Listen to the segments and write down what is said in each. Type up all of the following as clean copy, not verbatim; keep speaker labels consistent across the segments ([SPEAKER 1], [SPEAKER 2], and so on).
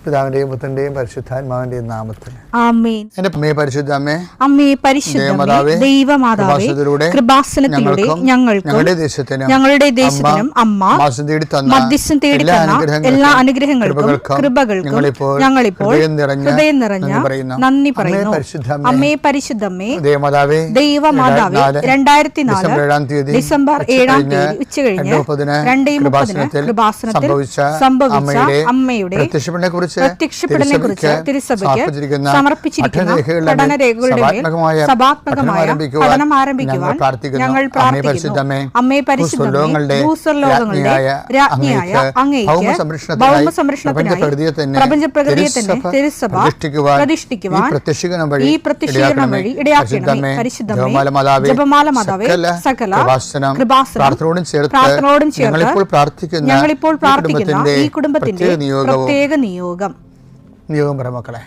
[SPEAKER 1] പിതാവിന്റെയും പുത്രന്റെയും പരിശുദ്ധാത്മാവിന്റെയും നാമത്തിൽ
[SPEAKER 2] ആമേൻ.
[SPEAKER 1] എന്റെ അമ്മേ പരിശുദ്ധ അമ്മേ,
[SPEAKER 2] അമ്മേ പരിശുദ്ധമേ, ദൈവമാതാവേ, കൃപാസനത്തിലൂടെ ഞങ്ങൾക്കും ഞങ്ങളുടെ ദേശത്തിനും അമ്മ മധ്യസ്ഥം തേടി തന്ന എല്ലാ അനുഗ്രഹങ്ങൾക്കും കൃപകൾക്കും ഞങ്ങളിപ്പോൾ ഹൃദയം നിറഞ്ഞ നന്ദി പറയുന്നു. അമ്മേ പരിശുദ്ധമേ, ദൈവമാതാവേ, 2004 ഡിസംബർ 7 ഉച്ചകഴിഞ്ഞ് 2:30 കൃപാസനത്തിൽ സംഭവിച്ച അമ്മയുടെ പ്രത്യക്ഷപ്പെടലിനെ കുറിച്ച് തിരുസഭയ്ക്ക് സമർപ്പിച്ചിരിക്കുന്ന പഠനരേഖകളുടെ മേൽ സഭാത്മകമായ പഠനം ആരംഭിക്കുവാൻ ഞങ്ങൾ പ്രാർത്ഥിക്കുന്നു. അമ്മേ പരിശുദ്ധമേ, ഭൂസ്വർലോകങ്ങളുടെ രാജ്ഞിയായ അങ്ങേയ്ക്ക് ഭൗമസംരക്ഷണത്തിനായി പ്രപഞ്ചപ്രകൃതിയെ തന്നെ തിരുസഭ പ്രതിഷ്ഠിക്കുവാൻ ഈ പ്രത്യക്ഷീകരണം വഴി ഇടയാക്കണമേ. പരിശുദ്ധമേ, ജപമാല മാതാവേ, സകല കൃപാസനം പ്രാർത്ഥനയോടും ചേർത്ത് ഞങ്ങളിപ്പോൾ പ്രാർത്ഥിക്കുന്ന ഈ കുടുംബത്തിന്റെ പ്രത്യേക നിയോഗം
[SPEAKER 1] മക്കളെ.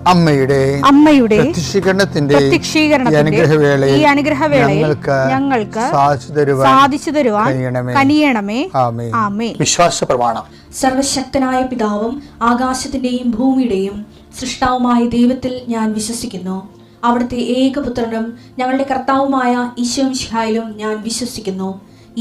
[SPEAKER 1] അമ്മയുടെ പ്രത്യക്ഷീകരണത്തിന്റെ ഈ അനുഗ്രഹവേളയിൽ ഞങ്ങൾക്ക് സാധിച്ചു തരുവാൻ കനിയണമേ. ആമേൻ. വിശ്വാസ പ്രമാണം.
[SPEAKER 3] സർവശക്തനായ പിതാവും ആകാശത്തിന്റെയും ഭൂമിയുടെയും സൃഷ്ടാവുമായ ദൈവത്തിൽ ഞാൻ വിശ്വസിക്കുന്നു. അവിടുത്തെ ഏകപുത്രനും ഞങ്ങളുടെ കർത്താവുമായ ഈശോ മിശിഹായിലും ഞാൻ വിശ്വസിക്കുന്നു.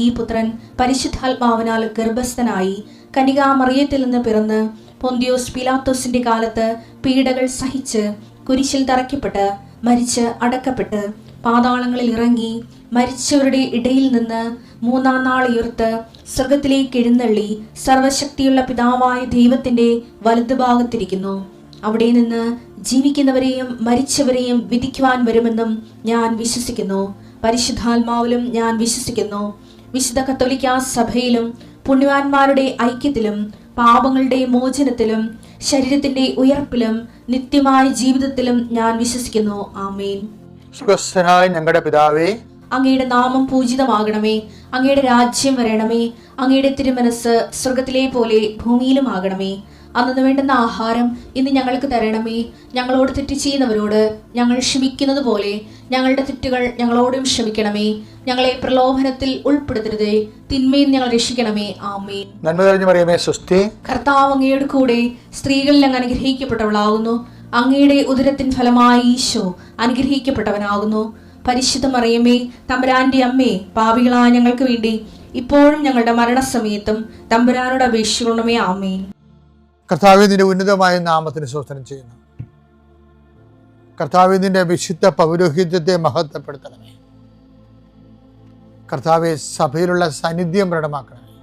[SPEAKER 3] ഈ പുത്രൻ പരിശുദ്ധാത്മാവിനാൽ ഗർഭസ്ഥനായി കന്യകാമറിയത്തിൽ നിന്ന് പിറന്ന് പൊന്തിയോസ് പിലാത്തോസിന്റെ കാലത്ത് പീഡകൾ സഹിച്ച് കുരിശിൽ തറയ്ക്കപ്പെട്ട് മരിച്ച് അടക്കപ്പെട്ട് പാതാളങ്ങളിൽ ഇറങ്ങി മരിച്ചവരുടെ ഇടയിൽ നിന്ന് 3-ാം നാൾ ഉയർത്ത് സ്വർഗത്തിലേക്ക് എഴുന്നള്ളി സർവശക്തിയുള്ള പിതാവായ ദൈവത്തിന്റെ വലതുഭാഗത്തിരിക്കുന്നു. അവിടെ നിന്ന് ജീവിക്കുന്നവരെയും മരിച്ചവരെയും വിധിക്കുവാൻ വരുമെന്നും ഞാൻ വിശ്വസിക്കുന്നു. പരിശുദ്ധാത്മാവിലും ഞാൻ വിശ്വസിക്കുന്നു. വിശുദ്ധ കത്തോലിക്കാ സഭയിലും പുണ്യവാന്മാരുടെ ഐക്യത്തിലും പാപങ്ങളുടെ മോചനത്തിലും ശരീരത്തിന്റെ ഉയർപ്പിലും നിത്യമായ ജീവിതത്തിലും ഞാൻ വിശ്വസിക്കുന്നു. ആമേൻ.
[SPEAKER 1] ഞങ്ങളുടെ പിതാവേ,
[SPEAKER 3] അങ്ങയുടെ നാമം പൂജിതമാകണമേ. അങ്ങയുടെ രാജ്യം വരണമേ. അങ്ങയുടെ തിരുമനസ് സ്വർഗത്തിലെ പോലെ ഭൂമിയിലും ആകണമേ. അന്നു വേണ്ടുന്ന ആഹാരം ഇന്ന് ഞങ്ങൾക്ക് തരണമേ. ഞങ്ങളോട് തെറ്റ് ചെയ്യുന്നവരോട് ഞങ്ങൾ ക്ഷമിക്കുന്നത് പോലെ ഞങ്ങളുടെ തെറ്റുകൾ ഞങ്ങളോടും ക്ഷമിക്കണമേ. ഞങ്ങളെ പ്രലോഭനത്തിൽ ഉൾപ്പെടുത്തരുതേ, തിന്മയിൽ ഞങ്ങൾ രക്ഷിക്കണമേ. ആമേൻ. കർത്താവ് അങ്ങയുടെ കൂടെ സ്ത്രീകളിൽ അങ്ങ് അനുഗ്രഹിക്കപ്പെട്ടവളാകുന്നു. അങ്ങയുടെ ഉദരത്തിൻ ഫലമായി ഈശോ അനുഗ്രഹിക്കപ്പെട്ടവനാകുന്നു. പരിശുദ്ധ മറിയമേ, തമ്പുരാന്റെ അമ്മേ, പാപികളായ ഞങ്ങൾക്ക് വേണ്ടി ഇപ്പോഴും ഞങ്ങളുടെ മരണസമയത്തും തമ്പുരാനോട് അപേക്ഷിക്കണമേ. ആമേൻ.
[SPEAKER 1] കർത്താവേ, നിന്റെ ഉന്നതമായ നാമത്തിന് സ്തോത്രം ചെയ്യുന്നു. കർത്താവേ, നിന്റെ വിശുദ്ധ പൗരോഹിത്യത്തെ മഹത്വപ്പെടുത്തണമേ. കർത്താവെ, സഭയിലുള്ള സാന്നിധ്യം പ്രകടമാക്കണമേ.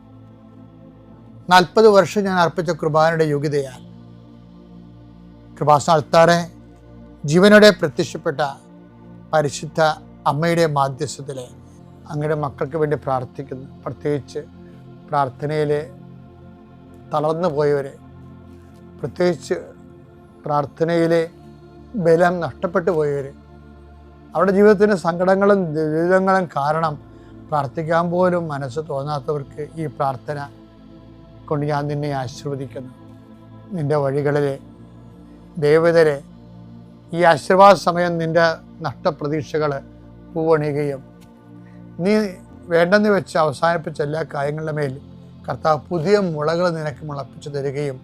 [SPEAKER 1] 40 വർഷം ഞാൻ അർപ്പിച്ച കൃപാനയുടെ യോഗ്യതയാൽ കൃപാസന അൾത്താറെ ജീവനോടെ പ്രത്യക്ഷപ്പെട്ട പരിശുദ്ധ അമ്മയുടെ മാധ്യസ്ഥത്തിലെ അങ്ങയുടെ മക്കൾക്ക് വേണ്ടി പ്രാർത്ഥിക്കുന്നു. പ്രത്യേകിച്ച് പ്രാർത്ഥനയിൽ തളർന്നു പോയവരെ, പ്രത്യേകിച്ച് പ്രാർത്ഥനയിലെ ബലം നഷ്ടപ്പെട്ടു പോയവർ, അവരുടെ ജീവിതത്തിന് സങ്കടങ്ങളും ദുരിതങ്ങളും കാരണം പ്രാർത്ഥിക്കാൻ പോലും മനസ്സ് തോന്നാത്തവർക്ക് ഈ പ്രാർത്ഥന കൊണ്ട് ഞാൻ നിന്നെ ആശീർവദിക്കുന്നു. നിൻ്റെ വഴികളിലെ ദേവതരെ ഈ ആശീർവാദ സമയം നിൻ്റെ നഷ്ടപ്രതീക്ഷകൾ പൂവണിയുകയും നീ വേണ്ടെന്ന് വെച്ച് അവസാനിപ്പിച്ച എല്ലാ കാര്യങ്ങളുടെ മേൽ കർത്താവ് പുതിയ മുളകൾ നിനക്ക് മുളപ്പിച്ചു തരികയും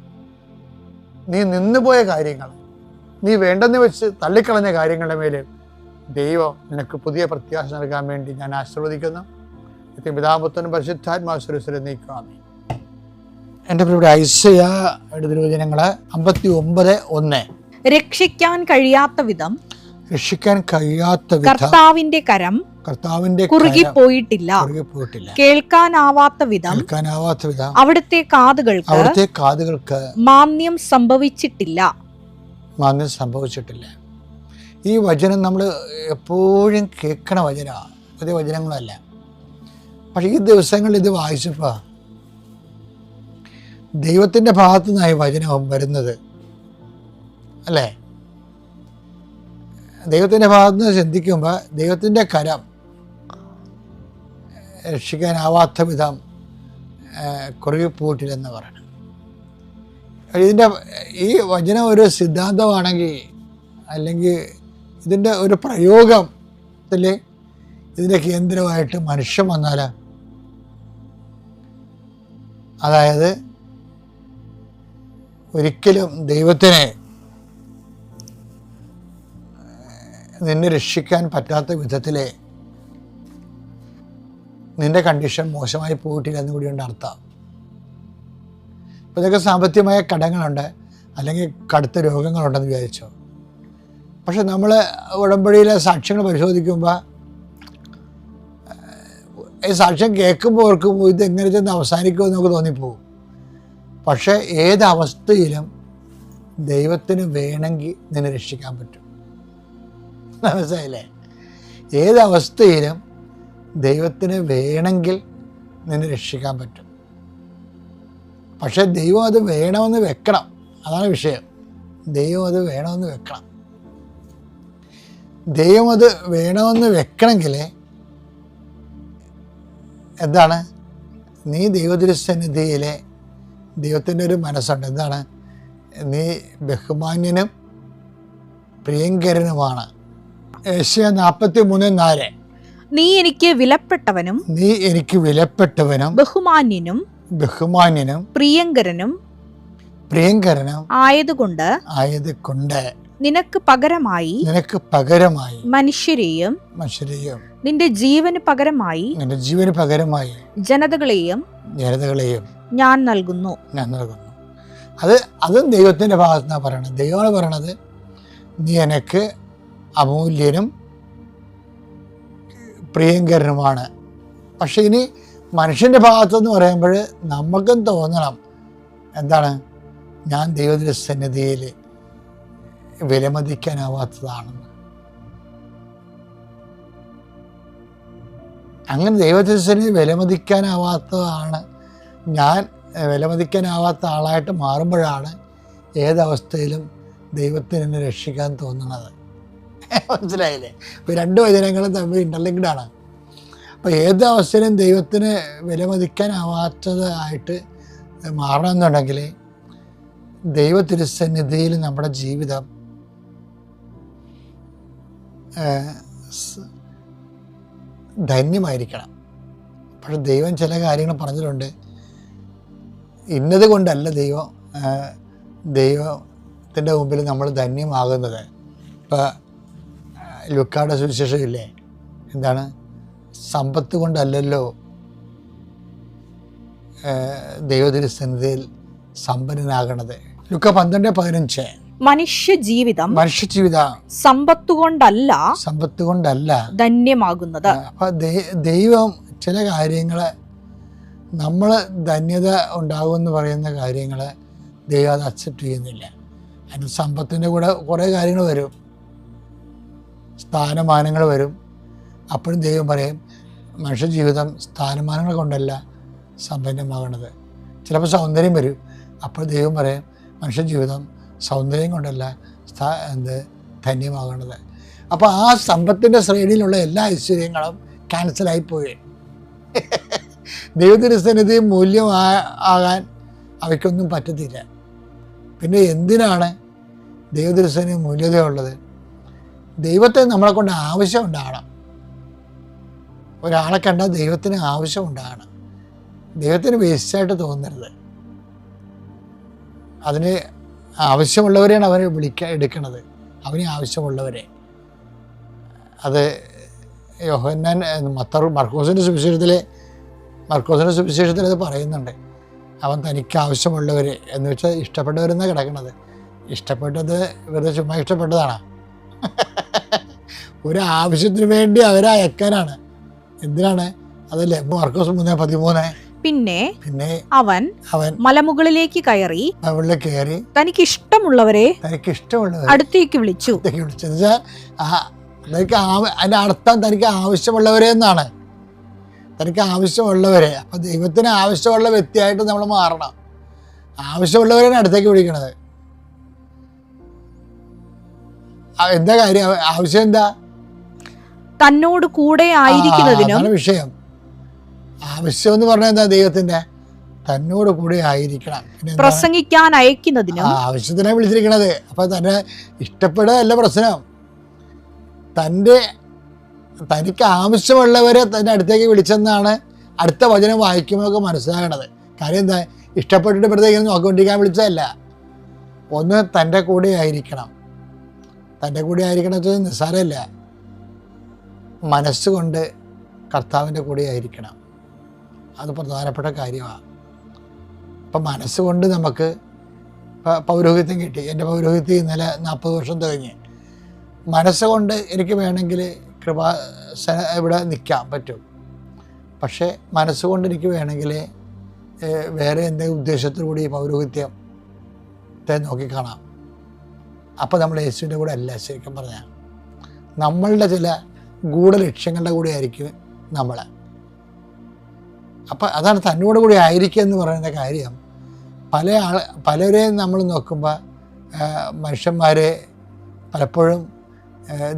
[SPEAKER 1] നീ നിന്നുപോയ കാര്യങ്ങൾ, നീ വേണ്ടെന്ന് വെച്ച് തള്ളിക്കളഞ്ഞ കാര്യങ്ങളുടെ മേൽ ദൈവം നിനക്ക് പുതിയ പ്രത്യാശ നൽകാൻ വേണ്ടി ഞാൻ ആശീർവദിക്കുന്നു. പിതാപുത്രനും പരിശുദ്ധാത്മാവിനെ നീക്കാമേ. എൻ്റെ പ്രിയപ്പെട്ട ഐസയായുടെ തിരുവചനങ്ങൾ 59:1.
[SPEAKER 2] രക്ഷിക്കാൻ കഴിയാത്ത വിധം
[SPEAKER 1] കർത്താവിന്റെ കരം കർത്താവിന്റെ
[SPEAKER 2] കുറുകി പോയിട്ടില്ല. കേൾക്കാനാവാത്ത വിധം അവിടുത്തെ കാതുകൾക്ക് മാന്യം സംഭവിച്ചിട്ടില്ല.
[SPEAKER 1] ഈ വചനം നമ്മൾ എപ്പോഴും കേൾക്കണ വചനമാണ്, പുതിയ വചനങ്ങളല്ല. പക്ഷെ ഈ ദിവസങ്ങളിൽ ഇത് വായിച്ചപ്പോൾ ദൈവത്തിൻ്റെ ഭാഗത്തു നിന്നായി വചനം വരുന്നത് അല്ലേ? ദൈവത്തിൻ്റെ ഭാഗത്ത് നിന്ന് ചിന്തിക്കുമ്പോൾ ദൈവത്തിൻ്റെ കരം രക്ഷിക്കാനാവാത്ത വിധം കുറുകിപ്പോയിട്ടില്ലെന്ന് പറയണം. ഇതിൻ്റെ ഈ വചനം ഒരു സിദ്ധാന്തമാണെങ്കിൽ, അല്ലെങ്കിൽ ഇതിൻ്റെ ഒരു പ്രയോഗത്തിൽ ഇതിൻ്റെ കേന്ദ്രമായിട്ട് മനുഷ്യൻ വന്നാൽ, അതായത് ഒരിക്കലും ദൈവത്തിനെ നിന്നെ രക്ഷിക്കാൻ പറ്റാത്ത വിധത്തിൽ നിൻ്റെ കണ്ടീഷൻ മോശമായി പോയിട്ടില്ല എന്ന് കൂടിയുണ്ട് അർത്ഥം. ഇപ്പോൾ ഇതൊക്കെ സാമ്പത്തികമായ കടങ്ങളുണ്ട്, അല്ലെങ്കിൽ കടുത്ത രോഗങ്ങളുണ്ടെന്ന് വിചാരിച്ചോ. പക്ഷെ നമ്മൾ ഉടമ്പടിയിലെ സാക്ഷ്യങ്ങൾ പരിശോധിക്കുമ്പോൾ ഈ സാക്ഷ്യം കേൾക്കുമ്പോൾ ഓർക്കുമ്പോൾ ഇത് എങ്ങനെ ചെന്ന് അവസാനിക്കുമെന്ന് നമുക്ക് തോന്നിപ്പോകും. പക്ഷേ ഏതവസ്ഥയിലും ദൈവത്തിന് വേണമെങ്കിൽ നിന്നെ രക്ഷിക്കാൻ പറ്റും. മനസ്സിലായില്ലേ? ഏതവസ്ഥയിലും ദൈവത്തിന് വേണമെങ്കിൽ നിന്നെ രക്ഷിക്കാൻ പറ്റും. പക്ഷേ ദൈവം അത് വേണമെന്ന് വെക്കണം, അതാണ് വിഷയം. ദൈവം അത് വേണമെന്ന് വെക്കണം. ദൈവം അത് വേണമെന്ന് വെക്കണമെങ്കിൽ എന്താണ്? നീ ദൈവത്തിരുസന്നിധിയിലെ ദൈവത്തിൻ്റെ ഒരു മനസ്സുണ്ട്. എന്താണ്? നീ ബഹുമാന്യനും പ്രിയങ്കരനുമാണ്. യെശയ്യാ 43:4.
[SPEAKER 2] നീ എനിക്ക് വിലപ്പെട്ടവനും ബഹുമാന്യനും പ്രിയങ്കരനും ആയതുകൊണ്ട് നിനക്ക് പകരമായി മനുഷ്യരെയും നിന്റെ ജീവന് പകരമായി ജനതകളെയും ഞാൻ നൽകുന്നു.
[SPEAKER 1] അതും ദൈവത്തിൻ്റെ ഭാഗത്തുനിന്നാണ് പറയണത്. ദൈവമാണ് പറയണത്, നീ എനിക്ക് അമൂല്യനും പ്രിയങ്കരനുമാണ്. പക്ഷെ ഇനി മനുഷ്യൻ്റെ ഭാഗത്തെന്ന് പറയുമ്പോൾ നമുക്കും തോന്നണം, എന്താണ്? ഞാൻ ദൈവത്തിൻ്റെ സന്നിധിയിൽ വിലമതിക്കാനാവാത്തതാണെന്ന്. അങ്ങനെ ദൈവത്തിൻ്റെ സന്നിധി വിലമതിക്കാനാവാത്തതാണ് ഞാൻ. വിലമതിക്കാനാവാത്ത ആളായിട്ട് മാറുമ്പോഴാണ് ഏതവസ്ഥയിലും ദൈവത്തിന് എന്നെ രക്ഷിക്കാൻ തോന്നുന്നത്. മനസ്സിലായില്ലേ? ഇപ്പോൾ രണ്ട് വചനങ്ങളും തമ്മിൽ ഇൻ്റർലിങ്ക്ഡാണ്. അപ്പോൾ ഏത് അവസ്ഥയിലും ദൈവത്തിന് വിലമതിക്കാനാവാത്തതായിട്ട് മാറണമെന്നുണ്ടെങ്കിൽ ദൈവ തിരുസന്നിധിയിൽ നമ്മുടെ ജീവിതം ധന്യമായിരിക്കണം. പക്ഷെ ദൈവം ചില കാര്യങ്ങൾ പറഞ്ഞിട്ടുണ്ട്, ഇന്നത് കൊണ്ടല്ല ദൈവത്തിൻ്റെ മുമ്പിൽ നമ്മൾ ധന്യമാകുന്നത്. ഇപ്പോൾ ലൂക്കായുടെ സുവിശേഷം ഇല്ലേ, എന്താണ്? സമ്പത്ത് കൊണ്ടല്ലല്ലോ ദൈവത്തിരുസന്നിധിയിൽ സമ്പന്നനാകണത്. ലൂക്ക 12:15.
[SPEAKER 2] മനുഷ്യജീവിതം സമ്പത്ത് കൊണ്ടല്ല ധന്യമാകുന്നത്.
[SPEAKER 1] അപ്പൊ ദൈവം ചില കാര്യങ്ങള്, നമ്മൾ ധന്യത ഉണ്ടാകുമെന്ന് പറയുന്ന കാര്യങ്ങൾ ദൈവം അത് അക്സെപ്റ്റ് ചെയ്യുന്നില്ല. അതിന് സമ്പത്തിൻ്റെ കൂടെ കുറേ കാര്യങ്ങൾ വരും, സ്ഥാനമാനങ്ങൾ വരും. അപ്പോഴും ദൈവം പറയും, മനുഷ്യജീവിതം സ്ഥാനമാനങ്ങൾ കൊണ്ടല്ല സമ്പന്നമാകണത്. ചിലപ്പോൾ സൗന്ദര്യം വരും, അപ്പോൾ ദൈവം പറയും, മനുഷ്യജീവിതം സൗന്ദര്യം കൊണ്ടല്ല ധന്യമാകണത്. അപ്പോൾ ആ സമ്പത്തിൻ്റെ ശ്രേണിയിലുള്ള എല്ലാ ഐശ്വര്യങ്ങളും ക്യാൻസലായിപ്പോയി. ദൈവത്തിരുസന്നിധി മൂല്യമാകാൻ അവയ്ക്കൊന്നും പറ്റത്തില്ല. പിന്നെ എന്തിനാണ് ദൈവത്തിരുസന്നിധി മൂല്യതയുള്ളത്? ദൈവത്തെ നമ്മളെ കൊണ്ട് ആവശ്യം ഉണ്ടാകണം. ഒരാളെ കണ്ടാൽ ദൈവത്തിന് ആവശ്യം ഉണ്ടാകണം. ദൈവത്തിന് വേസ്റ്റായിട്ട് തോന്നരുത്. അതിന് ആവശ്യമുള്ളവരെയാണ് അവനെ എടുക്കണത്, അവന് ആവശ്യമുള്ളവരെ. അത് യോഹന്നാൻ മർക്കോസിൻ്റെ സുവിശേഷത്തിൽ അത് പറയുന്നുണ്ട്. അവൻ തനിക്ക് ആവശ്യമുള്ളവർ എന്ന് വെച്ചാൽ ഇഷ്ടപ്പെട്ടവരെന്നാണ് കിടക്കണത്. ഇഷ്ടപ്പെട്ടത് വെറുതെ ചുമ്മാ ഇഷ്ടപ്പെട്ടതാണ്. ഒരു ആവശ്യത്തിന് വേണ്ടി അവരെ അയക്കാനാണ്. എന്തിനാണ്? അതല്ലേ മർക്കോസ് 3:13.
[SPEAKER 2] പിന്നെ അവൻ മലമുകളിലേക്ക് കയറി തനിക്ക് ഇഷ്ടമുള്ളവരെ അടുത്തേക്ക് വിളിച്ചു.
[SPEAKER 1] അതിന്റെ അർത്ഥം തനിക്ക് ആവശ്യമുള്ളവരെ എന്നാണ്. തനിക്ക് ആവശ്യമുള്ളവരെ. അപ്പൊ ദൈവത്തിന് ആവശ്യമുള്ള വ്യക്തിയായിട്ട് നമ്മൾ മാറണം. ആവശ്യമുള്ളവരെയാണ് അടുത്തേക്ക് വിളിക്കണത്. എന്താ കാര്യം? ആവശ്യം എന്താ?
[SPEAKER 2] തന്നോട് കൂടെ ആയിരിക്കുന്നതിനും
[SPEAKER 1] വിഷയം. ആവശ്യം എന്ന് പറഞ്ഞാൽ എന്താ? ദൈവത്തിന്റെ തന്നോട് കൂടെ ആയിരിക്കണം.
[SPEAKER 2] പ്രസംഗിക്കാൻ അയക്കുന്നതിനും
[SPEAKER 1] ആവശ്യത്തിനാണ് വിളിച്ചിരിക്കണത്. അപ്പൊ തന്നെ ഇഷ്ടപ്പെടുകയല്ല പ്രശ്നം. തനിക്ക് ആവശ്യമുള്ളവരെ തന്റെ അടുത്തേക്ക് വിളിച്ചെന്നാണ് അടുത്ത വചനം വായിക്കുമ്പോൾ മനസ്സിലാകണത്. കാര്യം എന്താ? ഇഷ്ടപ്പെട്ടിട്ട് പ്രത്യേകം നോക്കിക്കൊണ്ടിരിക്കാൻ വിളിച്ചതല്ല. ഒന്ന് തൻ്റെ കൂടെ ആയിരിക്കണം. തൻ്റെ കൂടെ ആയിരിക്കണം വെച്ചാൽ നിസ്സാരമല്ല. മനസ്സുകൊണ്ട് കർത്താവിൻ്റെ കൂടെ ആയിരിക്കണം. അത് പ്രധാനപ്പെട്ട കാര്യമാണ്. ഇപ്പം മനസ്സുകൊണ്ട് നമുക്ക് പൗരോഹിത്യം കിട്ടി. എൻ്റെ പൗരോഹിത്യം ഇന്നലെ 40 വർഷം തികഞ്ഞ്. മനസ്സുകൊണ്ട് എനിക്ക് വേണമെങ്കിൽ ഇവിടെ നിൽക്കാൻ പറ്റും. പക്ഷേ മനസ്സുകൊണ്ട് എനിക്ക് വേണമെങ്കിൽ വേറെ എന്തെങ്കിലും ഉദ്ദേശത്തോടുകൂടി പൗരോഹിത്യത്തെ നോക്കിക്കാണാം. അപ്പോൾ നമ്മൾ യേശുവിൻ്റെ കൂടെ അല്ല. ശരിക്കും പറഞ്ഞാൽ നമ്മളുടെ ചില ഗൂഢലക്ഷ്യങ്ങളുടെ കൂടെ ആയിരിക്കും നമ്മൾ. അപ്പം അതാണ് തന്നോട് കൂടി ആയിരിക്കുക എന്ന് പറയുന്ന കാര്യം. പലരെയും നമ്മൾ നോക്കുമ്പോൾ മനുഷ്യന്മാരെ പലപ്പോഴും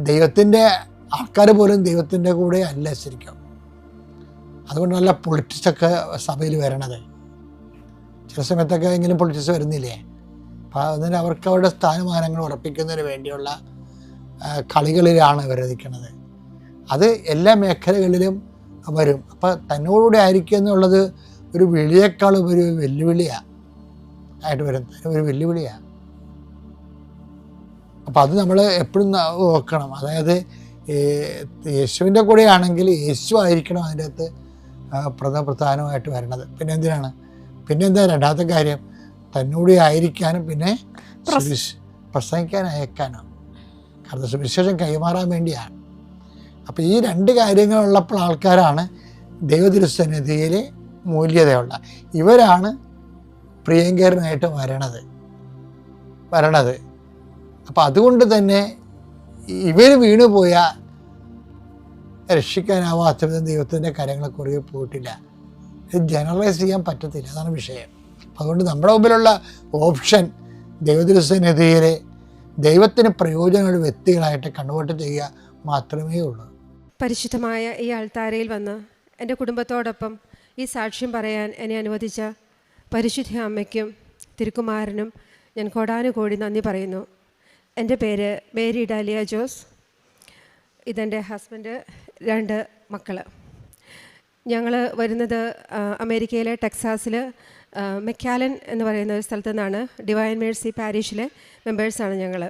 [SPEAKER 1] ദൈവത്തിൻ്റെ ആൾക്കാർ പോലും ദൈവത്തിൻ്റെ കൂടെ അല്ല ശരിക്കും. അതുകൊണ്ട് നല്ല പൊളിറ്റിക്സൊക്കെ സഭയിൽ വരണത്. ചില സമയത്തൊക്കെ എങ്കിലും പൊളിറ്റിക്സ് വരുന്നില്ലേ? അപ്പോൾ അതിന് അവർക്ക് അവരുടെ സ്ഥാനമാനങ്ങൾ ഉറപ്പിക്കുന്നതിന് വേണ്ടിയുള്ള കളികളിലാണ് ഇവർ നിൽക്കുന്നത്. അത് എല്ലാ മേഖലകളിലും വരും. അപ്പോൾ തന്നോടുകൂടി ആയിരിക്കുക എന്നുള്ളത് ഒരു വിളിയേക്കാളും ഒരു വെല്ലുവിളിയാണ് ആയിട്ട് വരും. ഒരു വെല്ലുവിളിയാണ്. അപ്പോൾ അത് നമ്മൾ എപ്പോഴും നോക്കണം. അതായത് യേശുവിൻ്റെ കൂടെയാണെങ്കിൽ യേശു ആയിരിക്കണം അതിൻ്റെ അകത്ത് പ്രധാനമായിട്ട് വരണത്. പിന്നെന്താ രണ്ടാമത്തെ കാര്യം? തന്നോട് ആയിരിക്കാനും പിന്നെ പ്രസംഗിക്കാൻ അയക്കാനും. കാരണം സുവിശേഷം കൈമാറാൻ വേണ്ടിയാണ്. അപ്പോൾ ഈ 2 കാര്യങ്ങളുള്ളപ്പോൾ ആൾക്കാരാണ് ദൈവതിരുസന്നിധിയിൽ മൂല്യതയുള്ള. ഇവരാണ് പ്രിയങ്കരനായിട്ട് വരണത്. അപ്പോൾ അതുകൊണ്ട് തന്നെ ഇവർ വീണുപോയ രക്ഷിക്കാനാവാത്ത വിധം ദൈവത്തിൻ്റെ കാര്യങ്ങളെ കുറിയെ പോയിട്ടില്ല. ഇത് ജനറലൈസ് ചെയ്യാൻ പറ്റത്തില്ല. അതാണ് വിഷയം. അതുകൊണ്ട് നമ്മുടെ മുമ്പിലുള്ള ഓപ്ഷൻ ദൈവതിരുസന്നിധിയിലെ ദൈവത്തിന് പ്രയോജനമുള്ള വ്യക്തികളായിട്ട് കൺവേർട്ട് ചെയ്യുക മാത്രമേ ഉള്ളൂ.
[SPEAKER 4] പരിശുദ്ധമായ ഈ ആൾത്താരയിൽ വന്ന് എൻ്റെ കുടുംബത്തോടൊപ്പം ഈ സാക്ഷ്യം പറയാൻ എന്നെ അനുവദിച്ച പരിശുദ്ധ അമ്മയ്ക്കും തിരുക്കുമാരനും ഞാൻ കോടാനുകോടി നന്ദി പറയുന്നു. എൻ്റെ പേര് മേരി ഡാലിയ ജോസ്. ഇതെൻ്റെ ഹസ്ബൻഡ്, 2 മക്കൾ. ഞങ്ങൾ വരുന്നത് അമേരിക്കയിലെ ടെക്സാസിൽ മെക്കാലൻ എന്ന് പറയുന്ന ഒരു സ്ഥലത്തു നിന്നാണ്. ഡിവൈൻ മേഴ്സി പാരിഷിലെ മെമ്പേഴ്സാണ് ഞങ്ങൾ.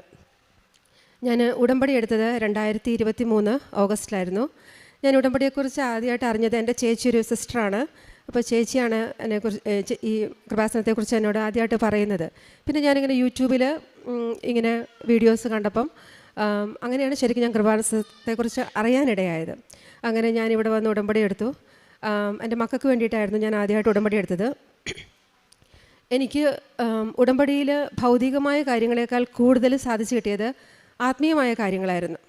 [SPEAKER 4] ഞാൻ ഉടമ്പടി എടുത്തത് 2023 ഓഗസ്റ്റിലായിരുന്നു. ഞാൻ ഉടമ്പടിയെക്കുറിച്ച് ആദ്യമായിട്ട് അറിഞ്ഞത് എൻ്റെ ചേച്ചി ഒരു സിസ്റ്ററാണ്. അപ്പോൾ ചേച്ചിയാണ് എന്നെക്കുറിച്ച് ഈ കൃപാസനത്തെക്കുറിച്ച് എന്നോട് ആദ്യമായിട്ട് പറയുന്നത്. പിന്നെ ഞാനിങ്ങനെ യൂട്യൂബിൽ ഇങ്ങനെ വീഡിയോസ് കണ്ടപ്പം അങ്ങനെയാണ് ശരിക്കും ഞാൻ കൃപാസനത്തെക്കുറിച്ച് അറിയാനിടയായത്. അങ്ങനെ ഞാനിവിടെ വന്ന് ഉടമ്പടി എടുത്തു. എൻ്റെ മക്കൾക്ക് വേണ്ടിയിട്ടായിരുന്നു ഞാൻ ആദ്യമായിട്ട് ഉടമ്പടി എടുത്തത്. എനിക്ക് ഉടമ്പടിയിൽ ഭൗതികമായ കാര്യങ്ങളെക്കാൾ കൂടുതൽ സാധിച്ചു കിട്ടിയത് ആത്മീയമായ കാര്യങ്ങളായിരുന്നു.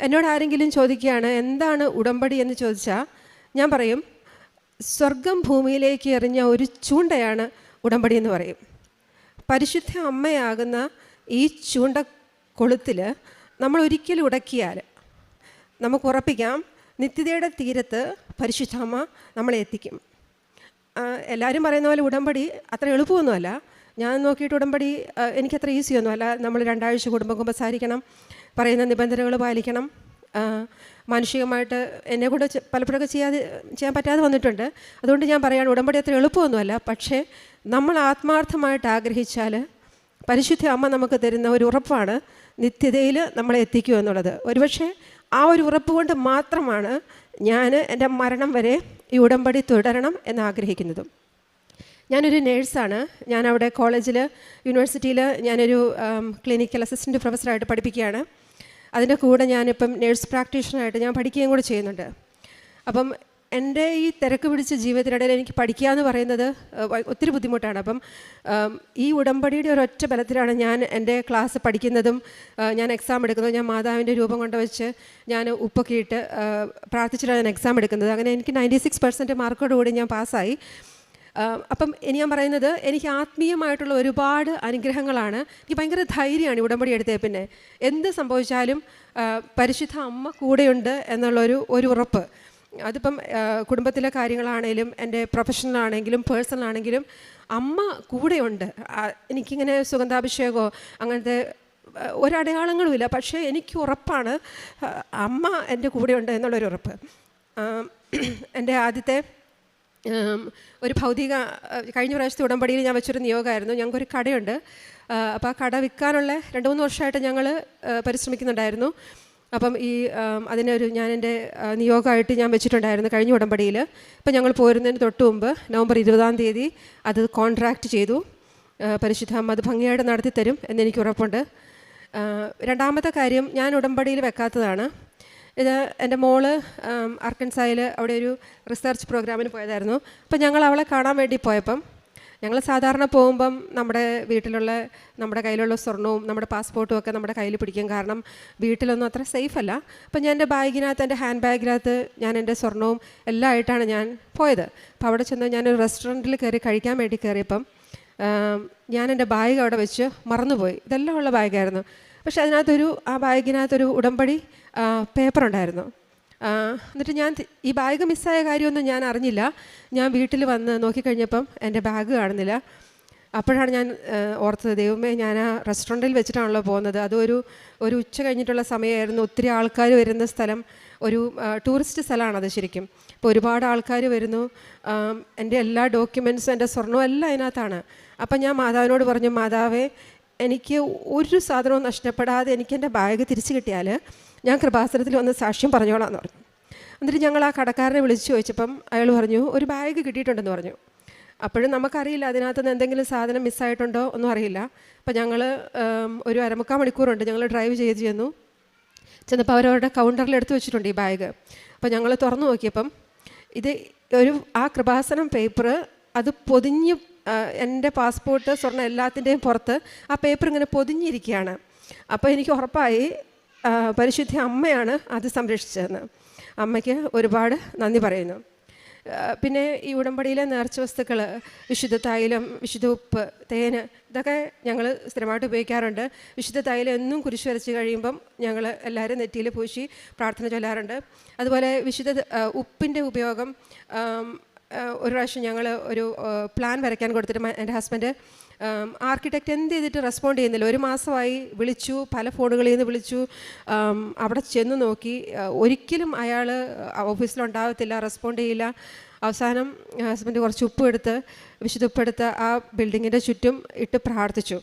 [SPEAKER 4] എന്നോട് ആരെങ്കിലും ചോദിക്കുകയാണ് എന്താണ് ഉടമ്പടി എന്ന് ചോദിച്ചാൽ ഞാൻ പറയും സ്വർഗം ഭൂമിയിലേക്ക് എറിഞ്ഞ ഒരു ചൂണ്ടയാണ് ഉടമ്പടി എന്ന് പറയും. പരിശുദ്ധ അമ്മയാകുന്ന ഈ ചൂണ്ടക്കൊളുത്തിൽ നമ്മൾ ഒരിക്കലും ഉടക്കിയാൽ നമുക്ക് ഉറപ്പിക്കാം നിത്യതയുടെ തീരത്ത് പരിശുദ്ധ അമ്മ നമ്മളെ എത്തിക്കും. എല്ലാവരും പറയുന്ന പോലെ ഉടമ്പടി അത്ര എളുപ്പമൊന്നുമല്ല. ഞാൻ നോക്കിയിട്ട് ഉടമ്പടി എനിക്കത്ര ഈസിയൊന്നുമല്ല. നമ്മൾ 2 ആഴ്ച കൂടുമ്പോൾ കുമ്പസാരിക്കണം, പറയുന്ന നിബന്ധനകൾ പാലിക്കണം. മാനുഷികമായിട്ട് എന്നെക്കൊണ്ട് പലപ്പോഴൊക്കെ ചെയ്യാൻ പറ്റാതെ വന്നിട്ടുണ്ട്. അതുകൊണ്ട് ഞാൻ പറയുകയാണ് ഉടമ്പടി അത്ര എളുപ്പമൊന്നുമല്ല. പക്ഷേ നമ്മൾ ആത്മാർത്ഥമായിട്ട് ആഗ്രഹിച്ചാൽ പരിശുദ്ധ അമ്മ നമുക്ക് തരുന്ന ഒരു ഉറപ്പാണ് നിത്യതയിൽ നമ്മളെ എത്തിക്കുക എന്നുള്ളത്. ഒരുപക്ഷെ ആ ഒരു ഉറപ്പ് കൊണ്ട് മാത്രമാണ് ഞാൻ എൻ്റെ മരണം വരെ ഈ ഉടമ്പടി തുടരണം എന്നാഗ്രഹിക്കുന്നതും. ഞാനൊരു നേഴ്സാണ്. ഞാൻ അവിടെ കോളേജിൽ യൂണിവേഴ്സിറ്റിയിൽ ഞാനൊരു ക്ലിനിക്കൽ അസിസ്റ്റൻറ്റ് പ്രൊഫസറായിട്ട് പഠിപ്പിക്കുകയാണ്. അതിൻ്റെ കൂടെ ഞാനിപ്പം നേഴ്സ് പ്രാക്ടീഷണറായിട്ട് ഞാൻ പഠിക്കുകയും കൂടെ ചെയ്യുന്നുണ്ട്. അപ്പം എൻ്റെ ഈ തിരക്ക് പിടിച്ച ജീവിതത്തിനിടയിൽ എനിക്ക് പഠിക്കുക എന്ന് പറയുന്നത് ഒത്തിരി ബുദ്ധിമുട്ടാണ്. അപ്പം ഈ ഉടമ്പടിയുടെ ഒരൊറ്റ ബലത്തിലാണ് ഞാൻ എൻ്റെ ക്ലാസ് പഠിക്കുന്നതും ഞാൻ എക്സാം എടുക്കുന്നതും. ഞാൻ മാതാവിൻ്റെ രൂപം കൊണ്ട് വെച്ച് ഞാൻ ഉപ്പൊക്കെ ഇട്ട് പ്രാർത്ഥിച്ചിട്ടാണ് ഞാൻ എക്സാം എടുക്കുന്നത്. അങ്ങനെ എനിക്ക് 96% മാർക്കോടുകൂടി ഞാൻ പാസ്സായി. അപ്പം ഇനി ഞാൻ പറയുന്നത്, എനിക്ക് ആത്മീയമായിട്ടുള്ള ഒരുപാട് അനുഗ്രഹങ്ങളാണ്. എനിക്ക് ഭയങ്കര ധൈര്യമാണ് ഉടമ്പടി എടുത്തേ. പിന്നെ എന്ത് സംഭവിച്ചാലും പരിശുദ്ധ അമ്മ കൂടെയുണ്ട് എന്നുള്ളൊരു ഉറപ്പ്. അതിപ്പം കുടുംബത്തിലെ കാര്യങ്ങളാണെങ്കിലും എൻ്റെ പ്രൊഫഷണലാണെങ്കിലും പേഴ്സണലാണെങ്കിലും അമ്മ കൂടെയുണ്ട്. എനിക്കിങ്ങനെ സുഗന്ധാഭിഷേകമോ അങ്ങനത്തെ ഒരടയാളങ്ങളുമില്ല, പക്ഷേ എനിക്ക് ഉറപ്പാണ് അമ്മ എൻ്റെ കൂടെയുണ്ട് എന്നുള്ളൊരു ഉറപ്പ്. എൻ്റെ ആദ്യത്തെ ഒരു ഭൗതിക കഴിഞ്ഞ പ്രാവശ്യത്തെ ഉടമ്പടിയിൽ ഞാൻ വെച്ചൊരു നിയോഗമായിരുന്നു. ഞങ്ങൾക്കൊരു കടയുണ്ട്. അപ്പോൾ ആ കട വിൽക്കാനുള്ള 2-3 വർഷമായിട്ട് ഞങ്ങൾ പരിശ്രമിക്കുന്നുണ്ടായിരുന്നു. അപ്പം ഞാൻ എൻ്റെ നിയോഗമായിട്ട് ഞാൻ വെച്ചിട്ടുണ്ടായിരുന്നു കഴിഞ്ഞ ഉടമ്പടിയിൽ. ഇപ്പം ഞങ്ങൾ പോരുന്നതിന് തൊട്ട് മുമ്പ് നവംബർ 20-ാം തീയതി അത് കോൺട്രാക്റ്റ് ചെയ്തു. പരിശുദ്ധ അമ്മ അത് ഭംഗിയായിട്ട് നടത്തിത്തരും എന്നെനിക്ക് ഉറപ്പുണ്ട്. രണ്ടാമത്തെ കാര്യം, ഞാൻ ഉടമ്പടിയിൽ വെക്കാത്തതാണ്. ഇത് എൻ്റെ മോള് അർക്കൻസായിൽ അവിടെ ഒരു റിസർച്ച് പ്രോഗ്രാമിന് പോയതായിരുന്നു. അപ്പം ഞങ്ങൾ അവളെ കാണാൻ വേണ്ടി പോയപ്പം, ഞങ്ങൾ സാധാരണ പോകുമ്പം നമ്മുടെ കയ്യിലുള്ള സ്വർണവും നമ്മുടെ പാസ്പോർട്ടും ഒക്കെ നമ്മുടെ കയ്യിൽ പിടിക്കും. കാരണം വീട്ടിലൊന്നും അത്ര സേഫ് അല്ല. അപ്പം ഞാൻ എൻ്റെ ബാഗിനകത്ത്, എൻ്റെ ഹാൻഡ് ബാഗിനകത്ത് ഞാൻ എൻ്റെ സ്വർണവും എല്ലാം ആയിട്ടാണ് ഞാൻ പോയത്. അപ്പോൾ അവിടെ ചെന്ന് ഞാനൊരു റെസ്റ്റോറൻറ്റിൽ കഴിക്കാൻ വേണ്ടി കയറിയപ്പം ഞാൻ എൻ്റെ ബാഗ് അവിടെ വെച്ച് മറന്നുപോയി. ഇതെല്ലാം ഉള്ള ബാഗായിരുന്നു. പക്ഷെ ആ ബാഗിനകത്തൊരു ഉടമ്പടി പേപ്പറുണ്ടായിരുന്നു. എന്നിട്ട് ഞാൻ ഈ ബാഗ് മിസ്സായ കാര്യമൊന്നും ഞാൻ അറിഞ്ഞില്ല. ഞാൻ വീട്ടിൽ വന്ന് നോക്കിക്കഴിഞ്ഞപ്പം എൻ്റെ ബാഗ് കാണുന്നില്ല. അപ്പോഴാണ് ഞാൻ ഓർത്തത്, ദൈവമേ, ഞാൻ ആ റെസ്റ്റോറൻറ്റിൽ വെച്ചിട്ടാണല്ലോ പോകുന്നത്. ഒരു ഉച്ച കഴിഞ്ഞിട്ടുള്ള സമയമായിരുന്നു. ഒത്തിരി ആൾക്കാർ വരുന്ന സ്ഥലം, ഒരു ടൂറിസ്റ്റ് സ്ഥലമാണത് ശരിക്കും. അപ്പോൾ ഒരുപാട് ആൾക്കാർ വരുന്നു. എൻ്റെ എല്ലാ ഡോക്യുമെൻറ്റ്സും എൻ്റെ സ്വർണ്ണവും എല്ലാം അതിനകത്താണ്. അപ്പം ഞാൻ മാതാവിനോട് പറഞ്ഞു, മാതാവേ, എനിക്ക് ഒരു സാധനവും നഷ്ടപ്പെടാതെ എനിക്ക് എൻ്റെ ബാഗ് തിരിച്ചു കിട്ടിയാൽ ഞാൻ കൃപാസനത്തിൽ വന്ന് സാക്ഷ്യം പറഞ്ഞോളാം എന്ന് പറഞ്ഞു. എന്നിട്ട് ഞങ്ങൾ ആ കടക്കാരനെ വിളിച്ച് ചോദിച്ചപ്പം അയാൾ പറഞ്ഞു, ഒരു ബാഗ് കിട്ടിയിട്ടുണ്ടെന്ന് പറഞ്ഞു. അപ്പോഴും നമുക്കറിയില്ല അതിനകത്തുനിന്ന് എന്തെങ്കിലും സാധനം മിസ്സായിട്ടുണ്ടോ ഒന്നും അറിയില്ല. അപ്പോൾ ഞങ്ങൾ ഒരു 1/4 മണിക്കൂറുണ്ട് ഞങ്ങൾ ഡ്രൈവ് ചെയ്ത് ചെന്നപ്പോൾ അവരവരുടെ കൗണ്ടറിൽ എടുത്ത് വെച്ചിട്ടുണ്ട് ഈ ബാഗ്. അപ്പോൾ ഞങ്ങൾ തുറന്നു നോക്കിയപ്പം ആ കൃപാസനം പേപ്പർ അത് പൊതിഞ്ഞ്, എൻ്റെ പാസ്പോർട്ട്, സ്വർണ്ണം എല്ലാത്തിൻ്റെയും പുറത്ത് ആ പേപ്പർ ഇങ്ങനെ പൊതിഞ്ഞിരിക്കുകയാണ്. അപ്പോൾ എനിക്ക് ഉറപ്പായി പരിശുദ്ധ അമ്മയാണ് അത് സംരക്ഷിച്ചതെന്ന്. അമ്മയ്ക്ക് ഒരുപാട് നന്ദി പറയുന്നു. പിന്നെ ഈ ഉടമ്പടിയിലെ നേർച്ച വസ്തുക്കൾ, വിശുദ്ധ തൈലം, വിശുദ്ധ ഉപ്പ്, തേന്, ഇതൊക്കെ ഞങ്ങൾ സ്ഥിരമായിട്ട് ഉപയോഗിക്കാറുണ്ട്. വിശുദ്ധ തൈലം എന്നും കുരിശ് വരച്ച് കഴിയുമ്പം ഞങ്ങൾ എല്ലാവരും നെറ്റിയിൽ പൂശി പ്രാർത്ഥന ചൊല്ലാറുണ്ട്. അതുപോലെ വിശുദ്ധ ഉപ്പിൻ്റെ ഉപയോഗം, ഒരു പ്രാവശ്യം ഞങ്ങൾ ഒരു പ്ലാൻ വരയ്ക്കാൻ കൊടുത്തിട്ട് എൻ്റെ ഹസ്ബൻഡ് ആർക്കിടെക്റ്റ് എന്ത് ചെയ്തിട്ട് റെസ്പോണ്ട് ചെയ്യുന്നില്ല. 1 മാസമായി വിളിച്ചു, പല ഫോണുകളിൽ നിന്ന് വിളിച്ചു, അവിടെ ചെന്ന് നോക്കി, ഒരിക്കലും അയാൾ ഓഫീസിലുണ്ടാകത്തില്ല, റെസ്പോണ്ട് ചെയ്യില്ല. അവസാനം ഹസ്ബൻഡ് കുറച്ച് വിശുദ്ധ ഉപ്പെടുത്ത് ആ ബിൽഡിങ്ങിൻ്റെ ചുറ്റും ഇട്ട് പ്രാർത്ഥിച്ചു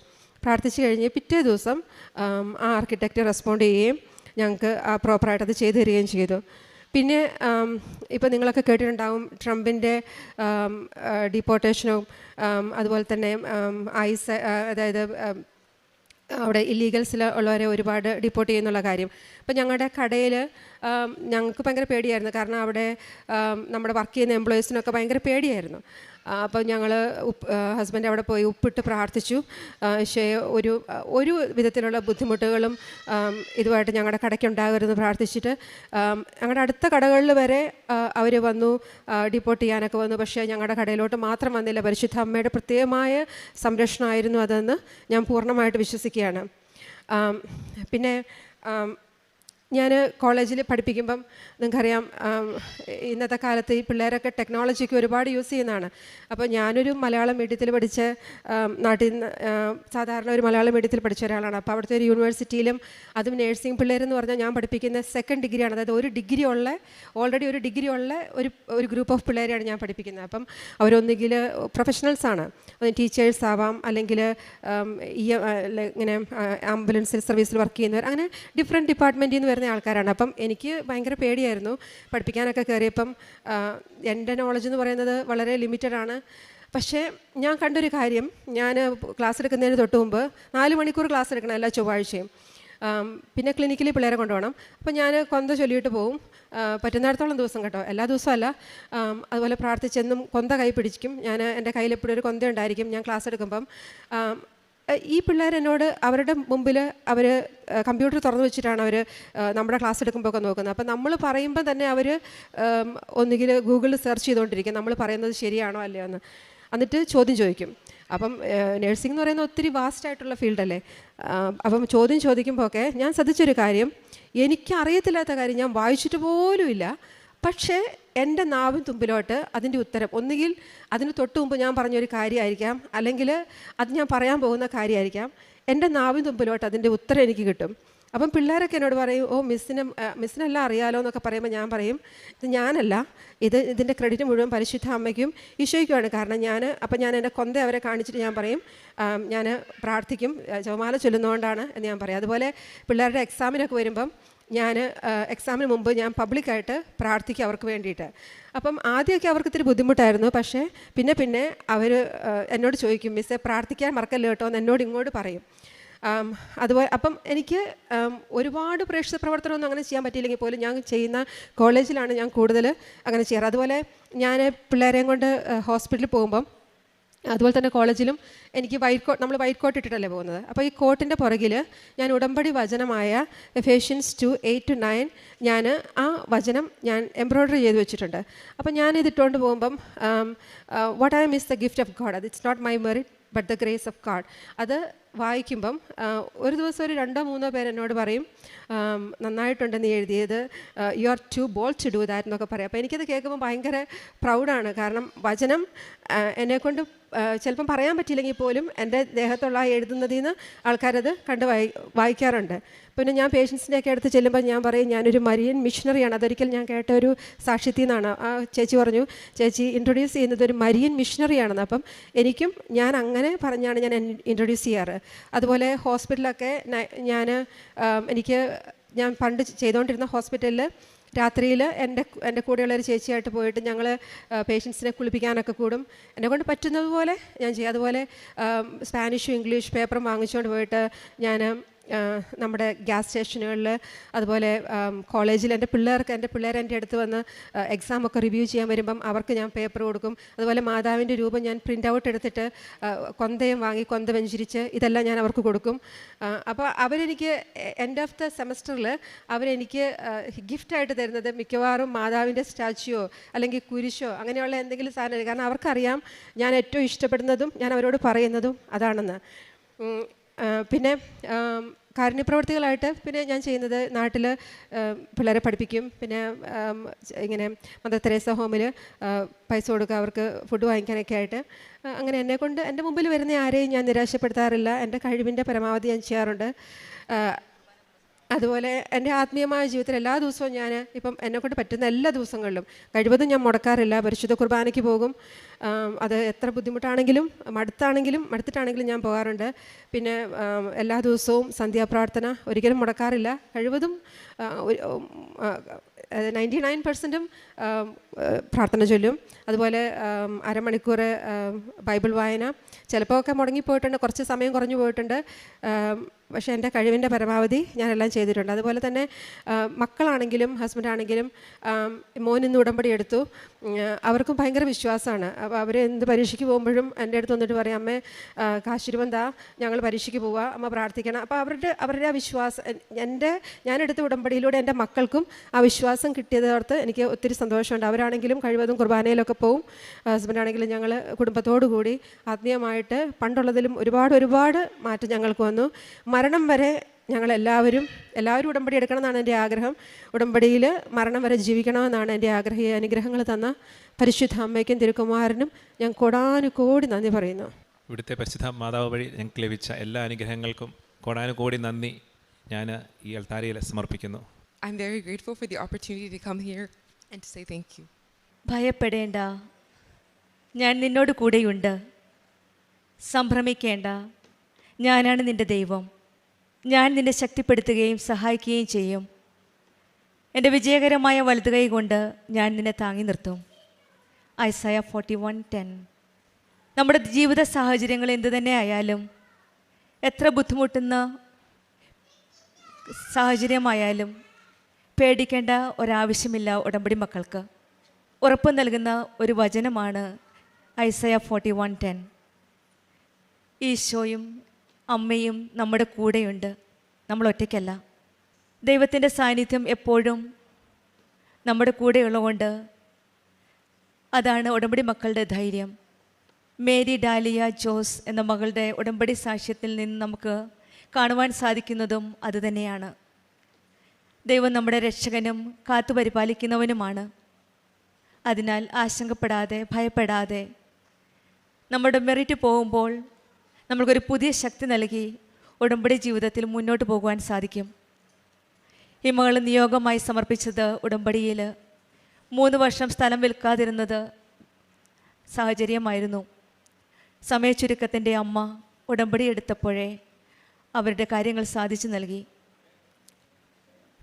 [SPEAKER 4] കഴിഞ്ഞ് പിറ്റേ ദിവസം ആ ആർക്കിടെക്റ്റ് റെസ്പോണ്ട് ചെയ്യുകയും ഞങ്ങൾക്ക് ആ പ്രോപ്പറായിട്ട് അത് ചെയ്തു തരികയും ചെയ്തു. പിന്നെ ഇപ്പോൾ നിങ്ങളൊക്കെ കേട്ടിട്ടുണ്ടാവും ട്രംപിൻ്റെ ഡിപ്പോർട്ടേഷനും അതുപോലെ തന്നെ അതായത് അവിടെ ഇല്ലീഗൽസിൽ ഉള്ളവരെ ഒരുപാട് ഡിപ്പോർട്ട് ചെയ്യുന്നുള്ള കാര്യം. അപ്പോൾ ഞങ്ങളുടെ കടയിൽ ഞങ്ങൾക്ക് ഭയങ്കര പേടിയായിരുന്നു. കാരണം അവിടെ നമ്മുടെ വർക്ക് ചെയ്യുന്ന എംപ്ലോയീസിനൊക്കെ ഭയങ്കര പേടിയായിരുന്നു. അപ്പോൾ ഞങ്ങൾ ഹസ്ബൻഡ് അവിടെ പോയി ഉപ്പിട്ട് പ്രാർത്ഥിച്ചു. പക്ഷേ ഒരു വിധത്തിലുള്ള ബുദ്ധിമുട്ടുകളും ഇതുമായിട്ട് ഞങ്ങളുടെ കടയ്ക്കുണ്ടാകരുതെന്ന് പ്രാർത്ഥിച്ചിട്ട് ഞങ്ങളുടെ അടുത്ത കടകളിൽ വരെ അവർ വന്നു, ഡിപ്പോർട്ട് ചെയ്യാനൊക്കെ വന്നു. പക്ഷേ ഞങ്ങളുടെ കടയിലോട്ട് മാത്രം വന്നില്ല. പരിശുദ്ധ അമ്മയുടെ പ്രത്യേകമായ സംരക്ഷണമായിരുന്നു അതെന്ന് ഞാൻ പൂർണ്ണമായിട്ട് വിശ്വസിക്കുകയാണ്. പിന്നെ ഞാൻ കോളേജിൽ പഠിപ്പിക്കുമ്പം നിങ്ങൾക്കറിയാം, ഇന്നത്തെ കാലത്ത് ഈ പിള്ളേരൊക്കെ ടെക്നോളജിക്ക് ഒരുപാട് യൂസ് ചെയ്യുന്നതാണ്. അപ്പോൾ ഞാനൊരു മലയാളം മീഡിയത്തിൽ പഠിച്ച് നാട്ടിൽ നിന്ന് സാധാരണ ഒരു മലയാളം മീഡിയത്തിൽ പഠിച്ച ഒരാളാണ്. അപ്പോൾ അവിടുത്തെ ഒരു യൂണിവേഴ്സിറ്റിയിലും അതും നേഴ്സിംഗ് പിള്ളേരെന്ന് പറഞ്ഞാൽ ഞാൻ പഠിപ്പിക്കുന്ന 2nd ഡിഗ്രിയാണ്. അതായത് ഓൾറെഡി ഒരു ഡിഗ്രി ഉള്ള ഒരു ഗ്രൂപ്പ് ഓഫ് പിള്ളേരെയാണ് ഞാൻ പഠിപ്പിക്കുന്നത്. അപ്പം അവരൊന്നുകിൽ പ്രൊഫഷണൽസാണ്, ടീച്ചേഴ്സ് ആവാം, അല്ലെങ്കിൽ ഇങ്ങനെ ആംബുലൻസ് സർവീസിൽ വർക്ക് ചെയ്യുന്നവർ, അങ്ങനെ ഡിഫറെൻറ്റ് ഡിപ്പാർട്ട്മെൻറ്റിൽ നിന്ന് വരുന്ന ആൾക്കാരാണ്. അപ്പം എനിക്ക് ഭയങ്കര പേടിയായിരുന്നു പഠിപ്പിക്കാനൊക്കെ കയറിയപ്പം. എൻ്റെ നോളജ് എന്ന് പറയുന്നത് വളരെ ലിമിറ്റഡാണ്. പക്ഷേ ഞാൻ കണ്ടൊരു കാര്യം, ഞാൻ ക്ലാസ് എടുക്കുന്നതിന് തൊട്ട് മുമ്പ് 4 മണിക്കൂർ ക്ലാസ് എടുക്കണം എല്ലാ ചൊവ്വാഴ്ചയും. പിന്നെ ക്ലിനിക്കിൽ പിള്ളേരെ കൊണ്ടുപോകണം. അപ്പോൾ ഞാൻ കൊന്ത ചൊല്ലിയിട്ട് പോവും, പറ്റുന്നിടത്തോളം ദിവസം കേട്ടോ, എല്ലാ ദിവസവും അല്ല. അതുപോലെ പ്രാർത്ഥിച്ചെന്നും കൊന്ത കൈ പിടിക്കും. ഞാൻ എൻ്റെ കയ്യിൽ എപ്പോഴും ഒരു കൊന്ത ഉണ്ടായിരിക്കും ഞാൻ ക്ലാസ് എടുക്കുമ്പം. ഈ പിള്ളേരെന്നോട് അവരുടെ മുമ്പിൽ അവർ കമ്പ്യൂട്ടർ തുറന്നു വെച്ചിട്ടാണ് അവർ നമ്മുടെ ക്ലാസ് എടുക്കുമ്പോൾ ഒക്കെ നോക്കുന്നത്. അപ്പം നമ്മൾ പറയുമ്പോൾ തന്നെ അവർ ഒന്നുകിൽ ഗൂഗിളിൽ സെർച്ച് ചെയ്തുകൊണ്ടിരിക്കും നമ്മൾ പറയുന്നത് ശരിയാണോ അല്ലയോ എന്ന്, എന്നിട്ട് ചോദ്യം ചോദിക്കും. അപ്പം നഴ്സിംഗ് എന്ന് പറയുന്നത് ഒത്തിരി വാസ്റ്റായിട്ടുള്ള ഫീൽഡല്ലേ. അപ്പം ചോദ്യം ചോദിക്കുമ്പോൾ ഒക്കെ ഞാൻ ശ്രദ്ധിച്ചൊരു കാര്യം, എനിക്കറിയത്തില്ലാത്ത കാര്യം ഞാൻ വായിച്ചിട്ട് പോലുമില്ല, പക്ഷേ എൻ്റെ നാവിൻ തുമ്പിലോട്ട് അതിൻ്റെ ഉത്തരം ഒന്നുകിൽ അതിന് തൊട്ട് മുമ്പ് ഞാൻ പറഞ്ഞൊരു കാര്യമായിരിക്കാം, അല്ലെങ്കിൽ അത് ഞാൻ പറയാൻ പോകുന്ന കാര്യമായിരിക്കാം, എൻ്റെ നാവിൻ തുമ്പിലോട്ട് അതിൻ്റെ ഉത്തരം എനിക്ക് കിട്ടും. അപ്പം പിള്ളേരൊക്കെ എന്നോട് പറയും, ഓ മിസ്സിനെല്ലാം അറിയാലോ എന്നൊക്കെ പറയുമ്പോൾ ഞാൻ പറയും, ഇത് ഞാനല്ല, ഇതിൻ്റെ ക്രെഡിറ്റ് മുഴുവൻ പരിശുദ്ധ അമ്മയ്ക്കും ഈശോയ്ക്കുമാണ്. കാരണം ഞാൻ എൻ്റെ കൊന്ത അവരെ കാണിച്ചിട്ട് ഞാൻ പറയും, ഞാൻ പ്രാർത്ഥിക്കും, ജപമാല ചൊല്ലുന്നതുകൊണ്ടാണ് എന്ന് ഞാൻ പറയും. അതുപോലെ പിള്ളേരുടെ എക്സാമിനൊക്കെ വരുമ്പം ഞാൻ എക്സാമിന് മുമ്പ് ഞാൻ പബ്ലിക്കായിട്ട് പ്രാർത്ഥിക്കും അവർക്ക് വേണ്ടിയിട്ട്. അപ്പം ആദ്യമൊക്കെ അവർക്ക് ഇത്തിരി ബുദ്ധിമുട്ടായിരുന്നു, പക്ഷേ പിന്നെ അവർ എന്നോട് ചോദിക്കും, മിസ്സേ പ്രാർത്ഥിക്കാൻ മറക്കല്ലോ കേട്ടോ എന്ന് എന്നോട് ഇങ്ങോട്ട് പറയും. അതുപോലെ അപ്പം എനിക്ക് ഒരുപാട് പ്രേക്ഷിത പ്രവർത്തനമൊന്നും അങ്ങനെ ചെയ്യാൻ പറ്റിയില്ലെങ്കിൽ പോലും ഞാൻ ചെയ്യുന്ന കോളേജിലാണ് ഞാൻ കൂടുതൽ അങ്ങനെ ചെയ്യാറ്. അതുപോലെ ഞാൻ പിള്ളേരെയും കൊണ്ട് ഹോസ്പിറ്റലിൽ പോകുമ്പം, അതുപോലെ തന്നെ കോളേജിലും എനിക്ക് നമ്മൾ വൈറ്റ് കോട്ട് ഇട്ടിട്ടല്ലേ പോകുന്നത്. അപ്പോൾ ഈ കോട്ടിൻ്റെ പുറകിൽ ഞാൻ ഉടമ്പടി വചനമായ എഫേഷ്യൻസ് 2:8-9 ഞാൻ ആ വചനം ഞാൻ എംബ്രോയ്ഡറി ചെയ്ത് വെച്ചിട്ടുണ്ട്. അപ്പോൾ ഞാനിത് ഇട്ടുകൊണ്ട് പോകുമ്പം what I miss the gift of God, അത് it's not my merit but the grace of God. അത് വായിക്കുമ്പം ഒരു ദിവസം ഒരു 2-3 പേര് എന്നോട് പറയും, നന്നായിട്ടുണ്ട് നീ എഴുതിയത്, you are too bold to do that എന്നൊക്കെ പറയും. അപ്പോൾ എനിക്കത് കേൾക്കുമ്പോൾ ഭയങ്കര പ്രൗഡാണ്. കാരണം വചനം എന്നെക്കൊണ്ട് ചിലപ്പം പറയാൻ പറ്റിയില്ലെങ്കിൽ പോലും എൻ്റെ ദേഹത്തുള്ള എഴുതുന്നതിൽ നിന്ന് ആൾക്കാരത് കണ്ട് വായിക്കാറുണ്ട്. പിന്നെ ഞാൻ പേഷ്യൻസിൻ്റെയൊക്കെ അടുത്ത് ചെല്ലുമ്പോൾ ഞാൻ പറയും, ഞാനൊരു മരിയൻ മിഷണറിയാണ്. അതൊരിക്കൽ ഞാൻ കേട്ട ഒരു സാക്ഷ്യത്തിൽ നിന്നാണ്. ആ ചേച്ചി പറഞ്ഞു, ചേച്ചി ഇൻട്രൊഡ്യൂസ് ചെയ്യുന്നത് ഒരു മരിയൻ മിഷണറിയാണെന്ന്. അപ്പം എനിക്കും ഞാൻ അങ്ങനെ പറഞ്ഞാണ് ഞാൻ ഇൻട്രൊഡ്യൂസ് ചെയ്യാറ്. അതുപോലെ ഹോസ്പിറ്റലൊക്കെ ഞാൻ പണ്ട് ചെയ്തുകൊണ്ടിരുന്ന ഹോസ്പിറ്റലിൽ രാത്രിയിൽ എൻ്റെ കൂടെയുള്ളൊരു ചേച്ചിയായിട്ട് പോയിട്ട് ഞങ്ങൾ പേഷ്യൻസിനെ കുളിപ്പിക്കാനൊക്കെ കൂടും. എന്നെക്കൊണ്ട് പറ്റുന്നത് പോലെ ഞാൻ ചെയ്യും. അതുപോലെ സ്പാനിഷും ഇംഗ്ലീഷ് പേപ്പറും വാങ്ങിച്ചുകൊണ്ട് പോയിട്ട് ഞാൻ നമ്മുടെ ഗ്യാസ് സ്റ്റേഷനുകളിൽ, അതുപോലെ കോളേജിൽ എൻ്റെ പിള്ളേർ എൻ്റെ അടുത്ത് വന്ന് എക്സാമൊക്കെ റിവ്യൂ ചെയ്യാൻ വരുമ്പം അവർക്ക് ഞാൻ പേപ്പർ കൊടുക്കും. അതുപോലെ മാതാവിൻ്റെ രൂപം ഞാൻ പ്രിൻ്റ് ഔട്ട് എടുത്തിട്ട് കൊന്തയും വാങ്ങി കൊന്ത വെഞ്ചിരിച്ച് ഇതെല്ലാം ഞാൻ അവർക്ക് കൊടുക്കും. അപ്പോൾ അവരെനിക്ക് എൻഡ് ഓഫ് ദ സെമസ്റ്ററിൽ അവരെനിക്ക് ഗിഫ്റ്റായിട്ട് തരുന്നത് മിക്കവാറും മാതാവിൻ്റെ സ്റ്റാച്യുവോ അല്ലെങ്കിൽ കുരിശോ അങ്ങനെയുള്ള എന്തെങ്കിലും സാധനം. കാരണം അവർക്കറിയാം ഞാൻ ഏറ്റവും ഇഷ്ടപ്പെടുന്നതും ഞാൻ അവരോട് പറയുന്നതും അതാണെന്ന്. പിന്നെ കാരുണ്യപ്രവർത്തികളായിട്ട് പിന്നെ ഞാൻ ചെയ്യുന്നത് നാട്ടിൽ പിള്ളേരെ പഠിപ്പിക്കും. പിന്നെ ഇങ്ങനെ മദർ തെരേസ ഹോമിൽ പൈസ കൊടുക്കുക അവർക്ക് ഫുഡ് വാങ്ങിക്കാനൊക്കെ ആയിട്ട്. അങ്ങനെ എന്നെക്കൊണ്ട് എൻ്റെ മുമ്പിൽ വരുന്ന ആരെയും ഞാൻ നിരാശപ്പെടുത്താറില്ല. എൻ്റെ കഴിവിൻ്റെ പരമാവധി ഞാൻ ചെയ്യാറുണ്ട്. അതുപോലെ എൻ്റെ ആത്മീയമായ ജീവിതത്തിൽ എല്ലാ ദിവസവും ഞാൻ ഇപ്പം എന്നെക്കൊണ്ട് പറ്റുന്ന എല്ലാ ദിവസങ്ങളിലും കഴിവതും ഞാൻ മുടക്കാറില്ല. പരിശുദ്ധ കുർബാനയ്ക്ക് പോകും. അത് എത്ര ബുദ്ധിമുട്ടാണെങ്കിലും മടുത്തിട്ടാണെങ്കിലും ഞാൻ പോകാറുണ്ട്. പിന്നെ എല്ലാ ദിവസവും സന്ധ്യാപ്രാർത്ഥന ഒരിക്കലും മുടക്കാറില്ല. കഴിവതും 99% പ്രാർത്ഥന ചൊല്ലും. അതുപോലെ അരമണിക്കൂർ ബൈബിൾ വായന. ചിലപ്പോൾ ഒക്കെ മുടങ്ങിപ്പോയിട്ടുണ്ട്, കുറച്ച് സമയം കുറഞ്ഞു പോയിട്ടുണ്ട്. പക്ഷേ എൻ്റെ കഴിവിൻ്റെ പരമാവധി ഞാനെല്ലാം ചെയ്തിട്ടുണ്ട്. അതുപോലെ തന്നെ മക്കളാണെങ്കിലും ഹസ്ബൻഡാണെങ്കിലും മോനിന്ന് ഉടമ്പടി എടുത്തു. അവർക്കും ഭയങ്കര വിശ്വാസമാണ്. അപ്പോൾ അവർ എന്ത് പരീക്ഷയ്ക്ക് പോകുമ്പോഴും എൻ്റെ അടുത്ത് വന്നിട്ട് പറയും, അമ്മേ കാശിരുവന്താ ഞങ്ങൾ പരീക്ഷയ്ക്ക് പോവുക, അമ്മ പ്രാർത്ഥിക്കണം. അപ്പോൾ അവരുടെ ആ വിശ്വാസം ഞാനെടുത്ത ഉടമ്പടിയിലൂടെ എൻ്റെ മക്കൾക്കും ആ വിശ്വാസം കിട്ടിയതോർത്ത് എനിക്ക് ഒത്തിരി സന്തോഷമുണ്ട്. അവരാണെങ്കിലും കഴിവതും കുർബാനയിലൊക്കെ പോവും. ഹസ്ബൻഡാണെങ്കിലും ഞങ്ങൾ കുടുംബത്തോടു കൂടി ആത്മീയമായിട്ട് പണ്ടുള്ളതിലും ഒരുപാട് മാറ്റം ഞങ്ങൾക്ക് വന്നു. മരണം വരെ ഞങ്ങളെല്ലാവരും ഉടമ്പടി എടുക്കണമെന്നാണ് എൻ്റെ ആഗ്രഹം. ഉടമ്പടിയിൽ മരണം വരെ ജീവിക്കണമെന്നാണ് എൻ്റെ ആഗ്രഹം. ഈ അനുഗ്രഹങ്ങൾ തന്ന പരിശുദ്ധ അമ്മയ്ക്കും തിരുക്കുമാരനും ഞാൻ കോടാനുകോടി നന്ദി പറയുന്നു.
[SPEAKER 5] ഇവിടുത്തെ പരിശുദ്ധ മാതാവ് വഴി ഞങ്ങൾക്ക് ലഭിച്ച എല്ലാ അനുഗ്രഹങ്ങൾക്കും കോടാനുകോടി നന്ദി ഞാൻ ഈ അൾത്താരയിൽ സമർപ്പിക്കുന്നു.
[SPEAKER 6] I'm very grateful for the opportunity to come here and to say thank you.
[SPEAKER 7] ഭയപ്പെടേണ്ട, ഞാൻ നിന്നോട് കൂടെയുണ്ട്. സംഭ്രമിക്കേണ്ട, ഞാനാണ് നിൻ്റെ ദൈവം. ഞാൻ നിന്നെ ശക്തിപ്പെടുത്തുകയും സഹായിക്കുകയും ചെയ്യും. എൻ്റെ വിജയകരമായ വലതുകൈ കൊണ്ട് ഞാൻ നിന്നെ താങ്ങി നിർത്തും. ഐസയ 41:10. നമ്മുടെ ജീവിത സാഹചര്യങ്ങൾ എന്തു തന്നെ ആയാലും, എത്ര ബുദ്ധിമുട്ടുന്ന സാഹചര്യമായാലും പേടിക്കേണ്ട ഒരാവശ്യമില്ല ഉടമ്പടി മക്കൾക്ക്. ഉറപ്പ് നൽകുന്ന ഒരു വചനമാണ് ഐസയ 41:10. ഈശോയും അമ്മയും നമ്മുടെ കൂടെയുണ്ട്, നമ്മൾ ഒറ്റയ്ക്കല്ല. ദൈവത്തിൻ്റെ സാന്നിധ്യം എപ്പോഴും നമ്മുടെ കൂടെയുള്ളതുകൊണ്ട് അതാണ് ഉടമ്പടി മക്കളുടെ ധൈര്യം. മേരി ഡാലിയ ജോസ് എന്ന മകളുടെ ഉടമ്പടി സാക്ഷ്യത്തിൽ നിന്ന് നമുക്ക് കാണുവാൻ സാധിക്കുന്നതും അതുതന്നെയാണ്. ദൈവം നമ്മുടെ രക്ഷകനും കാത്തുപരിപാലിക്കുന്നവനുമാണ്. അതിനാൽ ആശങ്കപ്പെടാതെ, ഭയപ്പെടാതെ നമ്മുടെ മെറിറ്റ് പോകുമ്പോൾ നമ്മൾക്കൊരു പുതിയ ശക്തി നൽകി ഉടമ്പടി ജീവിതത്തിൽ മുന്നോട്ട് പോകുവാൻ സാധിക്കും. ഈ മകൾ നിയോഗമായി സമർപ്പിച്ചത് ഉടമ്പടിയിൽ 3 വർഷം സ്ഥലം വിൽക്കാതിരുന്നത് സാഹചര്യമായിരുന്നു. സമയച്ചുരുക്കത്തിൻ്റെ അമ്മ ഉടമ്പടി എടുത്തപ്പോഴേ അവരുടെ കാര്യങ്ങൾ സാധിച്ചു നൽകി.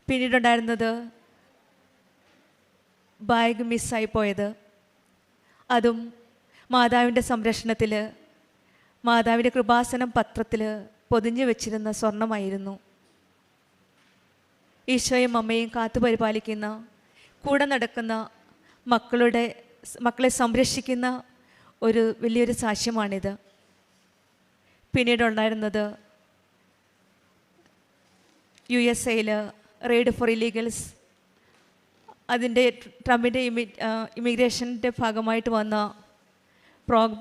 [SPEAKER 7] പിന്നീടുണ്ടായിരുന്നത് ബാഗ് മിസ്സായി പോയത്, അതും മാതാവിൻ്റെ സംരക്ഷണത്തിൽ മാതാവിൻ്റെ കൃപാസനം പത്രത്തിൽ പൊതിഞ്ഞു വെച്ചിരുന്ന സ്വർണമായിരുന്നു. ഈശോയും അമ്മയും കാത്തുപരിപാലിക്കുന്ന, കൂടെ നടക്കുന്ന, മക്കളെ സംരക്ഷിക്കുന്ന ഒരു വലിയൊരു സാക്ഷ്യമാണിത്. പിന്നീടുണ്ടായിരുന്നത് USA റെയ്ഡ് ഫോർ ഇല്ലീഗൽസ്, അതിൻ്റെ ട്രംപിൻ്റെ ഇമിഗ്രേഷൻ്റെ ഭാഗമായിട്ട് വന്ന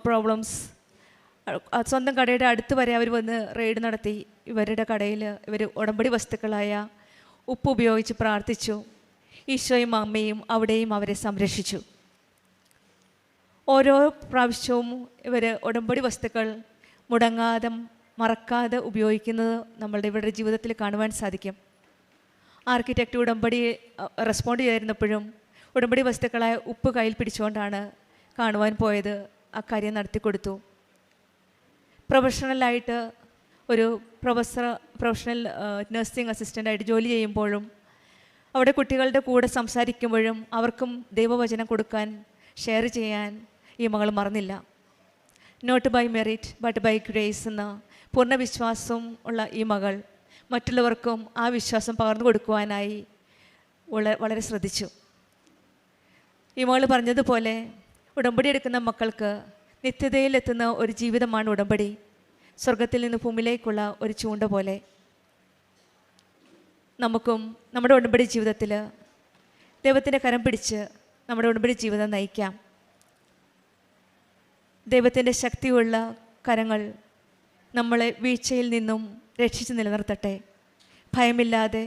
[SPEAKER 7] പ്രോബ്ലംസ്. സ്വന്തം കടയുടെ അടുത്ത് വരെ അവർ വന്ന് റെയ്ഡ് നടത്തി. ഇവരുടെ കടയിൽ ഇവർ ഉടമ്പടി വസ്തുക്കളായ ഉപ്പ് ഉപയോഗിച്ച് പ്രാർത്ഥിച്ചു. ഈശോയും അമ്മയും അവിടെയും അവരെ സംരക്ഷിച്ചു. ഓരോ പ്രാവശ്യവും ഇവർ ഉടമ്പടി വസ്തുക്കൾ മുടങ്ങാതെ, മറക്കാതെ ഉപയോഗിക്കുന്നത് നമ്മളുടെ ഇവരുടെ ജീവിതത്തിൽ കാണുവാൻ സാധിക്കും. ആർക്കിടെക്റ്റ് ഉടമ്പടി റെസ്പോണ്ട് ചെയ്തിരുന്നപ്പോഴും ഉടമ്പടി വസ്തുക്കളായ ഉപ്പ് കയ്യിൽ പിടിച്ചുകൊണ്ടാണ് കാണുവാൻ പോയത്. അക്കാര്യം നടത്തിക്കൊടുത്തു. പ്രൊഫഷണലായിട്ട് ഒരു പ്രൊഫഷണൽ നഴ്സിംഗ് അസിസ്റ്റൻ്റായിട്ട് ജോലി ചെയ്യുമ്പോഴും അവിടെ കുട്ടികളുടെ കൂടെ സംസാരിക്കുമ്പോഴും അവർക്കും ദൈവവചനം കൊടുക്കാൻ, ഷെയർ ചെയ്യാൻ ഈ മകൾ മറന്നില്ല. Not by merit but by grace എന്ന പൂർണ്ണ വിശ്വാസവും ഉള്ള ഈ മകൾ മറ്റുള്ളവർക്കും ആ വിശ്വാസം പകർന്നു കൊടുക്കുവാനായി വളരെ ശ്രദ്ധിച്ചു. ഈ മകൾ പറഞ്ഞതുപോലെ ഉടമ്പടി എടുക്കുന്ന മക്കൾക്ക് നിത്യതയിലെത്തുന്ന ഒരു ജീവിതമാണ് ഉടമ്പടി. സ്വർഗത്തിൽ നിന്ന് ഭൂമിയിലേക്കുള്ള ഒരു ചൂണ്ട പോലെ നമുക്കും നമ്മുടെ ഉടമ്പടി ജീവിതത്തിൽ ദൈവത്തിൻ്റെ കരം പിടിച്ച് നമ്മുടെ ഉടമ്പടി ജീവിതം നയിക്കാം. ദൈവത്തിൻ്റെ ശക്തിയുള്ള കരങ്ങൾ നമ്മളെ വീഴ്ചയിൽ നിന്നും രക്ഷിച്ച് നിലനിർത്തട്ടെ. ഭയമില്ലാതെ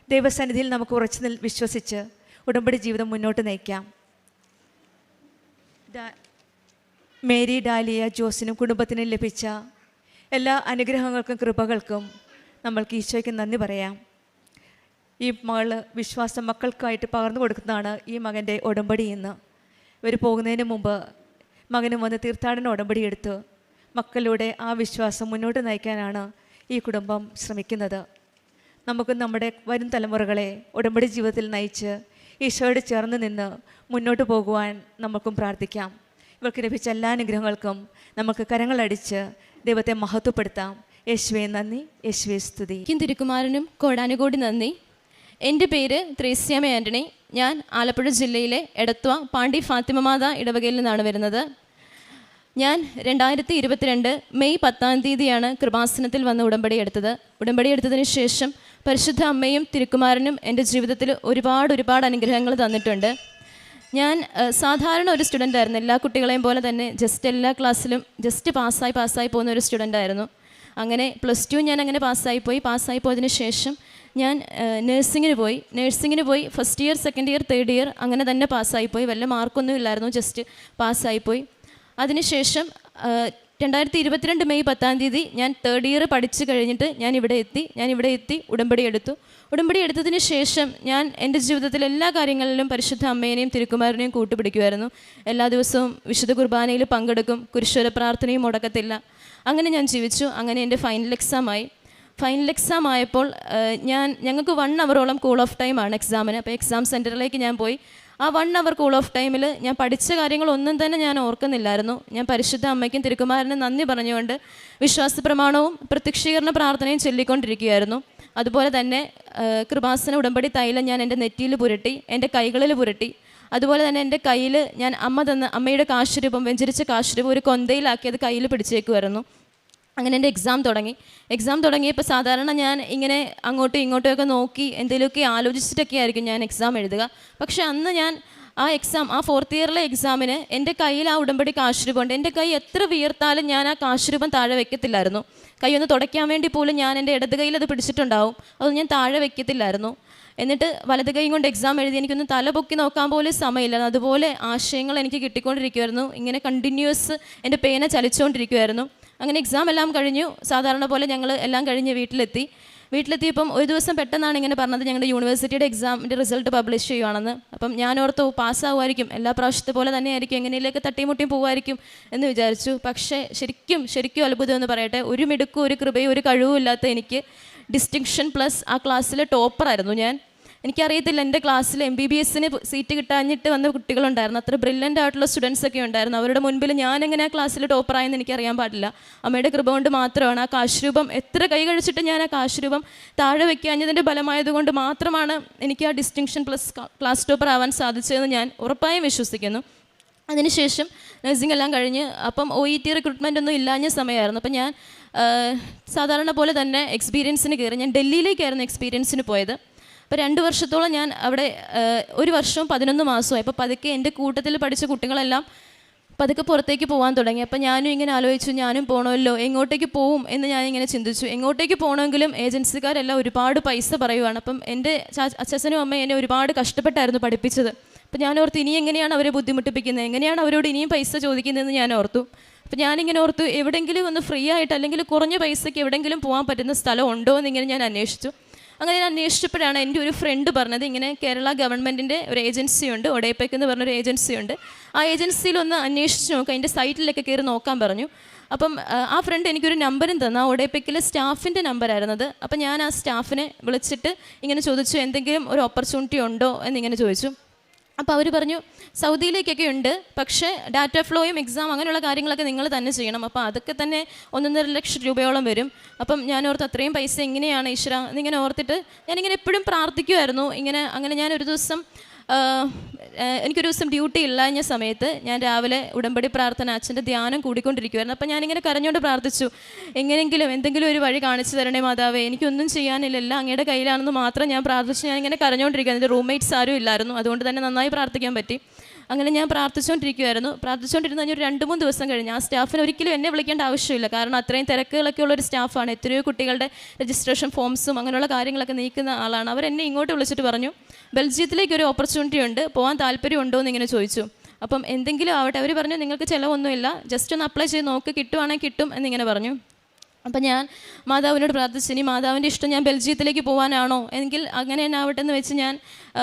[SPEAKER 7] ദൈവസന്നിധിയിൽ നമുക്ക് ഉറച്ചു വിശ്വസിച്ച് ഉടമ്പടി ജീവിതം മുന്നോട്ട് നയിക്കാം. മേരി ഡാലിയ ജോസിനും കുടുംബത്തിനും ലഭിച്ച എല്ലാ അനുഗ്രഹങ്ങൾക്കും കൃപകൾക്കും നമ്മൾക്ക് ഈശോയ്ക്ക് നന്ദി പറയാം. ഈ മകൾ വിശ്വാസം മക്കൾക്കായിട്ട് പകർന്നു കൊടുക്കുന്നതാണ് ഈ മകൻ്റെ ഉടമ്പടി എന്ന്. ഇവർ പോകുന്നതിന് മുമ്പ് മകനും വന്ന് തീർത്ഥാടന ഉടമ്പടി എടുത്ത് മക്കളിലൂടെ ആ വിശ്വാസം മുന്നോട്ട് നയിക്കാനാണ് ഈ കുടുംബം ശ്രമിക്കുന്നത്. നമുക്ക് നമ്മുടെ വരും തലമുറകളെ ഉടമ്പടി ജീവിതത്തിൽ നയിച്ച് ഈശോയോട് ചേർന്ന് നിന്ന് മുന്നോട്ട് പോകുവാൻ നമുക്കും പ്രാർത്ഥിക്കാം. ഇവർക്ക് ലഭിച്ച എല്ലാ അനുഗ്രഹങ്ങൾക്കും നമുക്ക് കരങ്ങളടിച്ച് ദൈവത്തെ മഹത്വപ്പെടുത്താം. യേശുവേ നന്ദി, യേശുവേ സ്തുതി.
[SPEAKER 8] തിരുക്കുമാരനും കോടാനുകോടി നന്ദി. എൻ്റെ പേര് ത്രേസ്യാമ്മ ആൻ്റണി. ഞാൻ ആലപ്പുഴ ജില്ലയിലെ എടത്വ പാണ്ടി ഫാത്തിമ മാതാ ഇടവകയിൽ നിന്നാണ് വരുന്നത്. ഞാൻ 2022 മെയ് 10 കൃപാസനത്തിൽ വന്ന് ഉടമ്പടി എടുത്തത്. ഉടമ്പടി എടുത്തതിന് ശേഷം പരിശുദ്ധ അമ്മയും തിരുക്കുമാരനും എൻ്റെ ജീവിതത്തിൽ ഒരുപാട് അനുഗ്രഹങ്ങൾ തന്നിട്ടുണ്ട്. ഞാൻ സാധാരണ ഒരു സ്റ്റുഡൻ്റ് ആയിരുന്നു. എല്ലാ കുട്ടികളെയും പോലെ തന്നെ എല്ലാ ക്ലാസ്സിലും പാസ്സായി പോകുന്ന ഒരു സ്റ്റുഡൻ്റ് ആയിരുന്നു. അങ്ങനെ +2 ഞാൻ അങ്ങനെ പാസ്സായി പോയതിന് ശേഷം ഞാൻ നേഴ്സിങ്ങിന് പോയി first year, second year, third year അങ്ങനെ തന്നെ പാസ്സായിപ്പോയി. വല്ല മാർക്കൊന്നും ഇല്ലായിരുന്നു, ജസ്റ്റ് പാസ്സായിപ്പോയി. അതിനുശേഷം 2022 മെയ് 10 ഞാൻ തേർഡ് ഇയർ പഠിച്ചു കഴിഞ്ഞിട്ട് ഞാൻ ഇവിടെ എത്തി ഉടമ്പടി എടുത്തതിന് ശേഷം ഞാൻ എൻ്റെ ജീവിതത്തിൽ എല്ലാ കാര്യങ്ങളിലും പരിശുദ്ധ അമ്മേനെയും തിരുക്കുമാരനെയും കൂട്ടുപിടിക്കുമായിരുന്നു. എല്ലാ ദിവസവും വിശുദ്ധ കുർബാനയിൽ പങ്കെടുക്കും, കുരിശോര പ്രാർത്ഥനയും മുടക്കത്തില്ല. അങ്ങനെ ഞാൻ ജീവിച്ചു. അങ്ങനെ എൻ്റെ ഫൈനൽ എക്സാം ആയപ്പോൾ ഞങ്ങൾക്ക് 1 അവറോളം കൂൾ ഓഫ് ടൈമാണ് എക്സാമിന്. അപ്പോൾ എക്സാം സെൻറ്ററിലേക്ക് ഞാൻ പോയി. ആ 1 hour കൂൾ ഓഫ് ടൈമിൽ ഞാൻ പഠിച്ച കാര്യങ്ങളൊന്നും തന്നെ ഞാൻ ഓർക്കുന്നില്ലായിരുന്നു. ഞാൻ പരിശുദ്ധ അമ്മയ്ക്കും തിരുക്കുമാരനും നന്ദി പറഞ്ഞുകൊണ്ട് വിശ്വാസ പ്രമാണവും പ്രത്യക്ഷീകരണ പ്രാർത്ഥനയും ചൊല്ലിക്കൊണ്ടിരിക്കുകയായിരുന്നു. അതുപോലെ തന്നെ കൃപാസന ഉടമ്പടി തൈലം ഞാൻ എൻ്റെ നെറ്റിയിൽ പുരട്ടി, എൻ്റെ കൈകളിൽ പുരട്ടി. അതുപോലെ തന്നെ എൻ്റെ കയ്യിൽ ഞാൻ അമ്മയുടെ കാശുരൂപം, വെഞ്ചരിച്ച കാശുരൂപം ഒരു കൊന്തയിലാക്കി അത് കയ്യിൽ പിടിച്ചേക്കുമായിരുന്നു. അങ്ങനെ എൻ്റെ എക്സാം തുടങ്ങിയപ്പോൾ സാധാരണ ഞാൻ ഇങ്ങനെ അങ്ങോട്ടും ഇങ്ങോട്ടും ഒക്കെ നോക്കി എന്തെങ്കിലുമൊക്കെ ആലോചിച്ചിട്ടൊക്കെ ആയിരിക്കും ഞാൻ എക്സാം എഴുതുക. പക്ഷേ അന്ന് ഞാൻ ആ 4th ഇയറിലെ എക്സാമിന് എൻ്റെ കയ്യിൽ ആ ഉടമ്പടി കാശുരൂപം ഉണ്ട്. എൻ്റെ കൈ എത്ര വിയർത്താലും ഞാൻ ആ കാശുരൂപം താഴെ വയ്ക്കത്തില്ലായിരുന്നു. കൈ ഒന്ന് തുടയ്ക്കാൻ വേണ്ടി പോലും ഞാൻ എൻ്റെ ഇടത് കയ്യിൽ അത് പിടിച്ചിട്ടുണ്ടാവും, അതൊന്നും ഞാൻ താഴെ വയ്ക്കത്തില്ലായിരുന്നു. എന്നിട്ട് വലത് കൈ കൊണ്ട് എക്സാം എഴുതി എനിക്കൊന്ന് തല പൊക്കി നോക്കാൻ പോലും സമയമില്ലായിരുന്നു. അതുപോലെ ആശയങ്ങൾ എനിക്ക് കിട്ടിക്കൊണ്ടിരിക്കുമായിരുന്നു. ഇങ്ങനെ കണ്ടിന്യൂസ് എൻ്റെ പേന ചലിച്ചുകൊണ്ടിരിക്കുമായിരുന്നു. അങ്ങനെ എക്സാം എല്ലാം കഴിഞ്ഞു. സാധാരണ പോലെ ഞങ്ങൾ എല്ലാം കഴിഞ്ഞ് വീട്ടിലെത്തിയപ്പം ഒരു ദിവസം പെട്ടെന്നാണ് ഇങ്ങനെ പറഞ്ഞത്, ഞങ്ങളുടെ യൂണിവേഴ്സിറ്റിയുടെ എക്സാമിൻ്റെ റിസൾട്ട് പബ്ലിഷ് ചെയ്യുവാണെന്ന്. അപ്പം ഞാൻ ഓർത്തു പാസ്സാവുമായിരിക്കും, എല്ലാ പ്രാവശ്യത്തെ പോലെ തന്നെ ആയിരിക്കും, എങ്ങനെയൊക്കെ തട്ടിമുട്ടിയും പോവുമായിരിക്കും എന്ന് വിചാരിച്ചു. പക്ഷേ ശരിക്കും അത്ഭുതം എന്ന് പറയട്ടെ, ഒരു മിടുക്കും ഒരു കൃപയും ഒരു കഴിവും ഇല്ലാത്ത എനിക്ക് ഡിസ്റ്റിങ്ഷൻ പ്ലസ് ആ ക്ലാസ്സിലെ ടോപ്പറായിരുന്നു ഞാൻ. എനിക്കറിയത്തില്ല, എൻ്റെ ക്ലാസ്സിൽ MBBSന് സീറ്റ് കിട്ടാഞ്ഞിട്ട് വന്ന കുട്ടികളുണ്ടായിരുന്നു, അത്ര ബ്രില്യൻ്റ് ആയിട്ടുള്ള സ്റ്റുഡൻസ് ഒക്കെ ഉണ്ടായിരുന്നു. അവരുടെ മുൻപിൽ ഞാനെങ്ങനെ ആ ക്ലാസ്സിൽ ടോപ്പറായെന്ന് എനിക്കറിയാൻ പാടില്ല. അമ്മയുടെ കൃപ കൊണ്ട് മാത്രമാണ്. ആ കാശുരൂപം എത്ര കൈ കഴിച്ചിട്ട് ഞാൻ ആ കാശുരൂപം താഴെ വയ്ക്കാഞ്ഞതിൻ്റെ ബലമായതുകൊണ്ട് മാത്രമാണ് എനിക്ക് ആ ഡിസ്റ്റിങ്ഷൻ പ്ലസ് ക്ലാസ് ടോപ്പർ ആവാൻ സാധിച്ചതെന്ന് ഞാൻ ഉറപ്പായും വിശ്വസിക്കുന്നു. അതിനുശേഷം നഴ്സിംഗ് എല്ലാം കഴിഞ്ഞ് അപ്പം OET റിക്രൂട്ട്മെൻ്റ് ഒന്നും ഇല്ലാഞ്ഞ സമയമായിരുന്നു. അപ്പം ഞാൻ സാധാരണ പോലെ തന്നെ എക്സ്പീരിയൻസിന് കയറി. ഞാൻ ഡൽഹിയിലേക്കായിരുന്നു എക്സ്പീരിയൻസിന് പോയത്. അപ്പോൾ 2 വർഷത്തോളം ഞാൻ അവിടെ 1 വർഷവും 11 മാസമായി. അപ്പോൾ പതുക്കെ എൻ്റെ കൂട്ടത്തിൽ പഠിച്ച കുട്ടികളെല്ലാം പതുക്കെ പുറത്തേക്ക് പോകാൻ തുടങ്ങി. അപ്പോൾ ഞാനും ഇങ്ങനെ ആലോചിച്ചു, ഞാനും പോകണമല്ലോ, എങ്ങോട്ടേക്ക് പോവും എന്ന് ഞാനിങ്ങനെ ചിന്തിച്ചു. എങ്ങോട്ടേക്ക് പോകണമെങ്കിലും ഏജൻസിക്കാരെല്ലാം ഒരുപാട് പൈസ പറയുവാണ്. അപ്പം എൻ്റെ അച്ഛനും അമ്മയും എന്നെ ഒരുപാട് കഷ്ടപ്പെട്ടായിരുന്നു പഠിപ്പിച്ചത്. അപ്പോൾ ഞാൻ ഓർത്തു, ഇനി എങ്ങനെയാണ് അവരെ ബുദ്ധിമുട്ടിപ്പിക്കുന്നത്, എങ്ങനെയാണ് അവരോട് ഇനിയും പൈസ ചോദിക്കുന്നതെന്ന് ഞാൻ ഓർത്തു. അപ്പോൾ ഞാനിങ്ങനെ ഓർത്തു, എവിടെയെങ്കിലും ഒന്ന് ഫ്രീ ആയിട്ട് അല്ലെങ്കിൽ കുറഞ്ഞ പൈസയ്ക്ക് എവിടെയെങ്കിലും പോകാൻ പറ്റുന്ന സ്ഥലം ഉണ്ടോ എന്നിങ്ങനെ ഞാൻ അന്വേഷിച്ചു. അങ്ങനെ ഞാൻ അന്വേഷിച്ചപ്പോഴാണ് എൻ്റെ ഒരു ഫ്രണ്ട് പറഞ്ഞത്, ഇങ്ങനെ കേരള ഗവൺമെൻറ്റിൻ്റെ ഒരു ഏജൻസിയുണ്ട്, ഒഡേപെക് എന്ന് പറഞ്ഞൊരു ഏജൻസിയുണ്ട്, ആ ഏജൻസിയിലൊന്ന് അന്വേഷിച്ച് നോക്കാം, അതിൻ്റെ സൈറ്റിലൊക്കെ കയറി നോക്കാൻ പറഞ്ഞു. അപ്പം ആ ഫ്രണ്ട് എനിക്കൊരു നമ്പറും തന്നു. ആ ഒഡേപെക്കിലെ സ്റ്റാഫിൻ്റെ നമ്പറായിരുന്നത്. അപ്പം ഞാൻ ആ സ്റ്റാഫിനെ വിളിച്ചിട്ട് ഇങ്ങനെ ചോദിച്ചു, എന്തെങ്കിലും ഒരു ഓപ്പർച്യൂണിറ്റി ഉണ്ടോ എന്നിങ്ങനെ ചോദിച്ചു. അപ്പോൾ അവർ പറഞ്ഞു, സൗദിയിലേക്കൊക്കെ ഉണ്ട്, പക്ഷേ ഡാറ്റ ഫ്ലോയും എക്സാം അങ്ങനെയുള്ള കാര്യങ്ങളൊക്കെ നിങ്ങൾ തന്നെ ചെയ്യണം. അപ്പോൾ അതൊക്കെ തന്നെ 1.5 ലക്ഷം രൂപയോളം വരും. അപ്പം ഞാൻ ഓർത്ത്, അത്രയും പൈസ എങ്ങനെയാണ് ഈശ്വര എന്നിങ്ങനെ ഓർത്തിട്ട് ഞാനിങ്ങനെ എപ്പോഴും പ്രാർത്ഥിക്കുമായിരുന്നു. അങ്ങനെ ഞാനൊരു ദിവസം എനിക്കൊരു ദിവസം ഡ്യൂട്ടി ഇല്ലാഞ്ഞ സമയത്ത് ഞാൻ രാവിലെ ഉടമ്പടി പ്രാർത്ഥന അച്ഛൻ്റെ ധ്യാനം കൂടിക്കൊണ്ടിരിക്കുമായിരുന്നു. അപ്പോൾ ഞാനിങ്ങനെ കരഞ്ഞുകൊണ്ട് പ്രാർത്ഥിച്ചു, എങ്ങനെയെങ്കിലും എന്തെങ്കിലും ഒരു വഴി കാണിച്ചു തരണേ മാതാവേ, എനിക്കൊന്നും ചെയ്യാനില്ല, എല്ലാം അങ്ങയുടെ കയ്യിലാണെന്ന് മാത്രം ഞാൻ പ്രാർത്ഥിച്ചു. ഞാനിങ്ങനെ കരഞ്ഞുകൊണ്ടിരിക്കുകയാണ്. എൻ്റെ റൂംമേറ്റ്സ് ആരും ഇല്ലായിരുന്നു, അതുകൊണ്ട് തന്നെ നന്നായി പ്രാർത്ഥിക്കാൻ പറ്റി. അങ്ങനെ ഞാൻ പ്രാർത്ഥിച്ചുകൊണ്ടിരിക്കുമായിരുന്നു. പ്രാർത്ഥിച്ചുകൊണ്ടിരുന്ന ഒരു 2-3 ദിവസം കഴിഞ്ഞ് ആ സ്റ്റാഫിന് ഒരിക്കലും എന്നെ വിളിക്കേണ്ട ആവശ്യമില്ല, കാരണം അത്രയും തിരക്കുകളൊക്കെ ഉള്ളൊരു സ്റ്റാഫാണ്. എത്രയോ കുട്ടികളുടെ രജിസ്ട്രേഷൻ ഫോംസും അങ്ങനെയുള്ള കാര്യങ്ങളൊക്കെ നീക്കുന്ന ആളാണ്. അവരെന്നെ ഇങ്ങോട്ട് വിളിച്ചിട്ട് പറഞ്ഞു, ബെൽജിയത്തിലേക്ക് ഒരു ഓപ്പർച്യൂണിറ്റി ഉണ്ട്, പോകാൻ താല്പര്യമുണ്ടോ എന്നിങ്ങനെ ചോദിച്ചു. അപ്പം എന്തെങ്കിലും ആവട്ടെ, അവർ പറഞ്ഞു, നിങ്ങൾക്ക് ചിലവൊന്നുമില്ല, ജസ്റ്റ് ഒന്ന് അപ്ലൈ ചെയ്ത് നോക്ക്, കിട്ടുവാണെങ്കിൽ കിട്ടും എന്നിങ്ങനെ പറഞ്ഞു. അപ്പം ഞാൻ മാതാവിനോട് പ്രാർത്ഥിച്ചു, ഇനി മാതാവിൻ്റെ ഇഷ്ടം ഞാൻ ബെൽജിയത്തിലേക്ക് പോകാനാണോ, എങ്കിൽ അങ്ങനെ തന്നെ ആവട്ടെ എന്ന് വെച്ച് ഞാൻ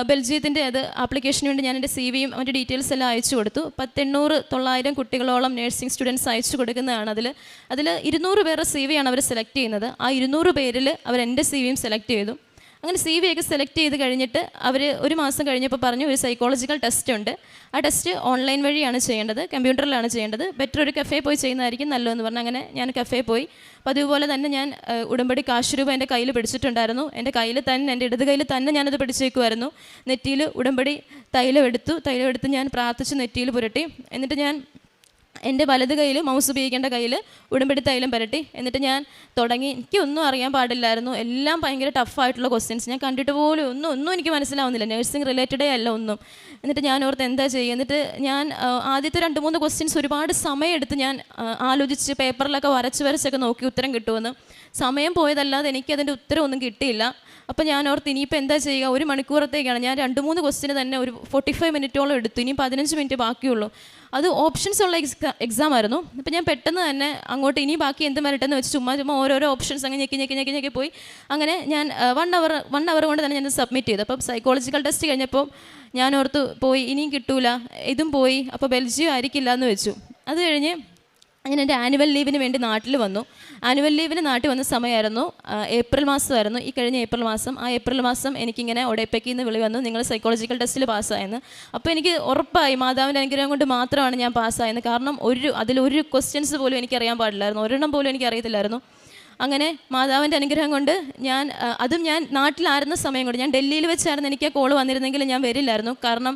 [SPEAKER 8] ബെൽജിയത്തിൻ്റെ ആപ്ലിക്കേഷന് വേണ്ടി ഞാൻ എൻ്റെ CV-യും മറ്റു ഡീറ്റെയിൽസ് എല്ലാം അയച്ചു കൊടുത്തു. 800-900 കുട്ടികളോളം നഴ്സിംഗ് സ്റ്റുഡൻസ് അയച്ചു കൊടുക്കുന്നതാണ്. അതിൽ 200 പേരുടെ CV-യാണ് അവർ സെലക്ട് ചെയ്യുന്നത്. ആ 200 പേരിൽ അവർ എൻ്റെ CV-യും സെലക്ട് ചെയ്തു. അങ്ങനെ CV ഒക്കെ സെലക്ട് ചെയ്ത് കഴിഞ്ഞിട്ട് അവർ 1 മാസം കഴിഞ്ഞപ്പോൾ പറഞ്ഞു, ഒരു സൈക്കോളജിക്കൽ ടെസ്റ്റ് ഉണ്ട്, ആ ടെസ്റ്റ് ഓൺലൈൻ വഴിയാണ് ചെയ്യേണ്ടത്, കമ്പ്യൂട്ടറിലാണ് ചെയ്യേണ്ടത്, ബെറ്റർ ഒരു കഫേ പോയി ചെയ്യുന്നതായിരിക്കും നല്ലതെന്ന് പറഞ്ഞു. അങ്ങനെ ഞാൻ കഫേ പോയി. അപ്പോൾ അതുപോലെ തന്നെ ഞാൻ ഉടമ്പടി കാശുരൂപം എൻ്റെ കയ്യിൽ പിടിച്ചിട്ടുണ്ടായിരുന്നു. എൻ്റെ കയ്യിൽ തന്നെ, എൻ്റെ ഇടത് കയ്യിൽ തന്നെ ഞാനത് പിടിച്ചേക്കുമായിരുന്നു. നെറ്റിയിൽ ഉടമ്പടി തൈലം എടുത്ത് ഞാൻ പ്രാർത്ഥിച്ച് നെറ്റിയിൽ പുരട്ടി. എന്നിട്ട് ഞാൻ എൻ്റെ വലത് കയ്യിൽ, മൗസ് ഉപയോഗിക്കേണ്ട കയ്യിൽ ഉടമ്പടി തൈലം പുരട്ടി. എന്നിട്ട് ഞാൻ തുടങ്ങി. എനിക്കൊന്നും അറിയാൻ പാടില്ലായിരുന്നു, എല്ലാം ഭയങ്കര ടഫായിട്ടുള്ള ക്വസ്റ്റ്യൻസ്, ഞാൻ കണ്ടിട്ട് പോലും ഒന്നും എനിക്ക് മനസ്സിലാവുന്നില്ല, നഴ്സിംഗ് റിലേറ്റഡേ അല്ല ഒന്നും. എന്നിട്ട് ഞാൻ ഓർത്ത് എന്താ ചെയ്യുക. എന്നിട്ട് ഞാൻ ആദ്യത്തെ 2-3 ക്വസ്റ്റ്യൻസ് ഒരുപാട് സമയമെടുത്ത് ഞാൻ ആലോചിച്ച് പേപ്പറിലൊക്കെ വരച്ചൊക്കെ നോക്കി ഉത്തരം കിട്ടുമെന്ന്. സമയം പോയതല്ലാതെ എനിക്കതിൻ്റെ ഉത്തരമൊന്നും കിട്ടിയില്ല. അപ്പോൾ ഞാൻ ഓർത്ത്, ഇനിയിപ്പോൾ എന്താ ചെയ്യുക, 1 മണിക്കൂറത്തേക്കാണ്. ഞാൻ 2-3 ക്വസ്റ്റ്യന് തന്നെ ഒരു 45 മിനിറ്റോളം എടുത്തു, ഇനി 15 മിനിറ്റ് ബാക്കിയുള്ളൂ. അത് ഓപ്ഷൻസ് ഉള്ള എക്സാം ആയിരുന്നു. അപ്പോൾ ഞാൻ പെട്ടെന്ന് തന്നെ അങ്ങോട്ട് ഇനി ബാക്കി എന്ത് വരട്ടെന്ന് വെച്ച് ചുമ്മാ ഓരോരോ ഓപ്ഷൻസ് അങ്ങനെ ഞെക്കി പോയി. അങ്ങനെ ഞാൻ 1 അവർ കൊണ്ട് തന്നെ ഞാൻ സബ്മിറ്റ് ചെയ്തു. അപ്പം സൈക്കോളജിക്കൽ ടെസ്റ്റ് കഴിഞ്ഞപ്പോൾ ഞാൻ ഓർത്ത്, പോയി, ഇനിയും കിട്ടൂല, ഇതും പോയി, അപ്പോൾ ബെൽജിയം ആയിരിക്കില്ല എന്ന് വെച്ചു. അത് കഴിഞ്ഞ് അങ്ങനെ എൻ്റെ ആനുവൽ ലീവിന് വേണ്ടി നാട്ടിൽ വന്നു. ആനുവൽ ലീവിന് നാട്ടിൽ വന്ന സമയമായിരുന്നു ഏപ്രിൽ മാസമായിരുന്നു, ഈ കഴിഞ്ഞ ഏപ്രിൽ മാസം. ആ ഏപ്രിൽ മാസം എനിക്കിങ്ങനെ ഒഡേപ്പയ്ക്ക് നിന്ന് വിളി വന്നു, നിങ്ങൾ സൈക്കോളജിക്കൽ ടെസ്റ്റിൽ പാസ്സായെന്ന്. അപ്പോൾ എനിക്ക് ഉറപ്പായി മാതാവിൻ്റെ അനുഗ്രഹം കൊണ്ട് മാത്രമാണ് ഞാൻ പാസ്സായെന്ന്. കാരണം അതിലൊരു ക്വസ്റ്റ്യൻസ് പോലും എനിക്കറിയാൻ പാടില്ലായിരുന്നു, ഒരെണ്ണം പോലും എനിക്കറിയത്തില്ലായിരുന്നു. അങ്ങനെ മാതാവിൻ്റെ അനുഗ്രഹം കൊണ്ട് ഞാൻ നാട്ടിലായിരുന്ന സമയം കൊണ്ട്, ഞാൻ ഡൽഹിയിൽ വെച്ചായിരുന്നു എനിക്ക് ആ കോള് വന്നിരുന്നെങ്കിൽ ഞാൻ വരില്ലായിരുന്നു. കാരണം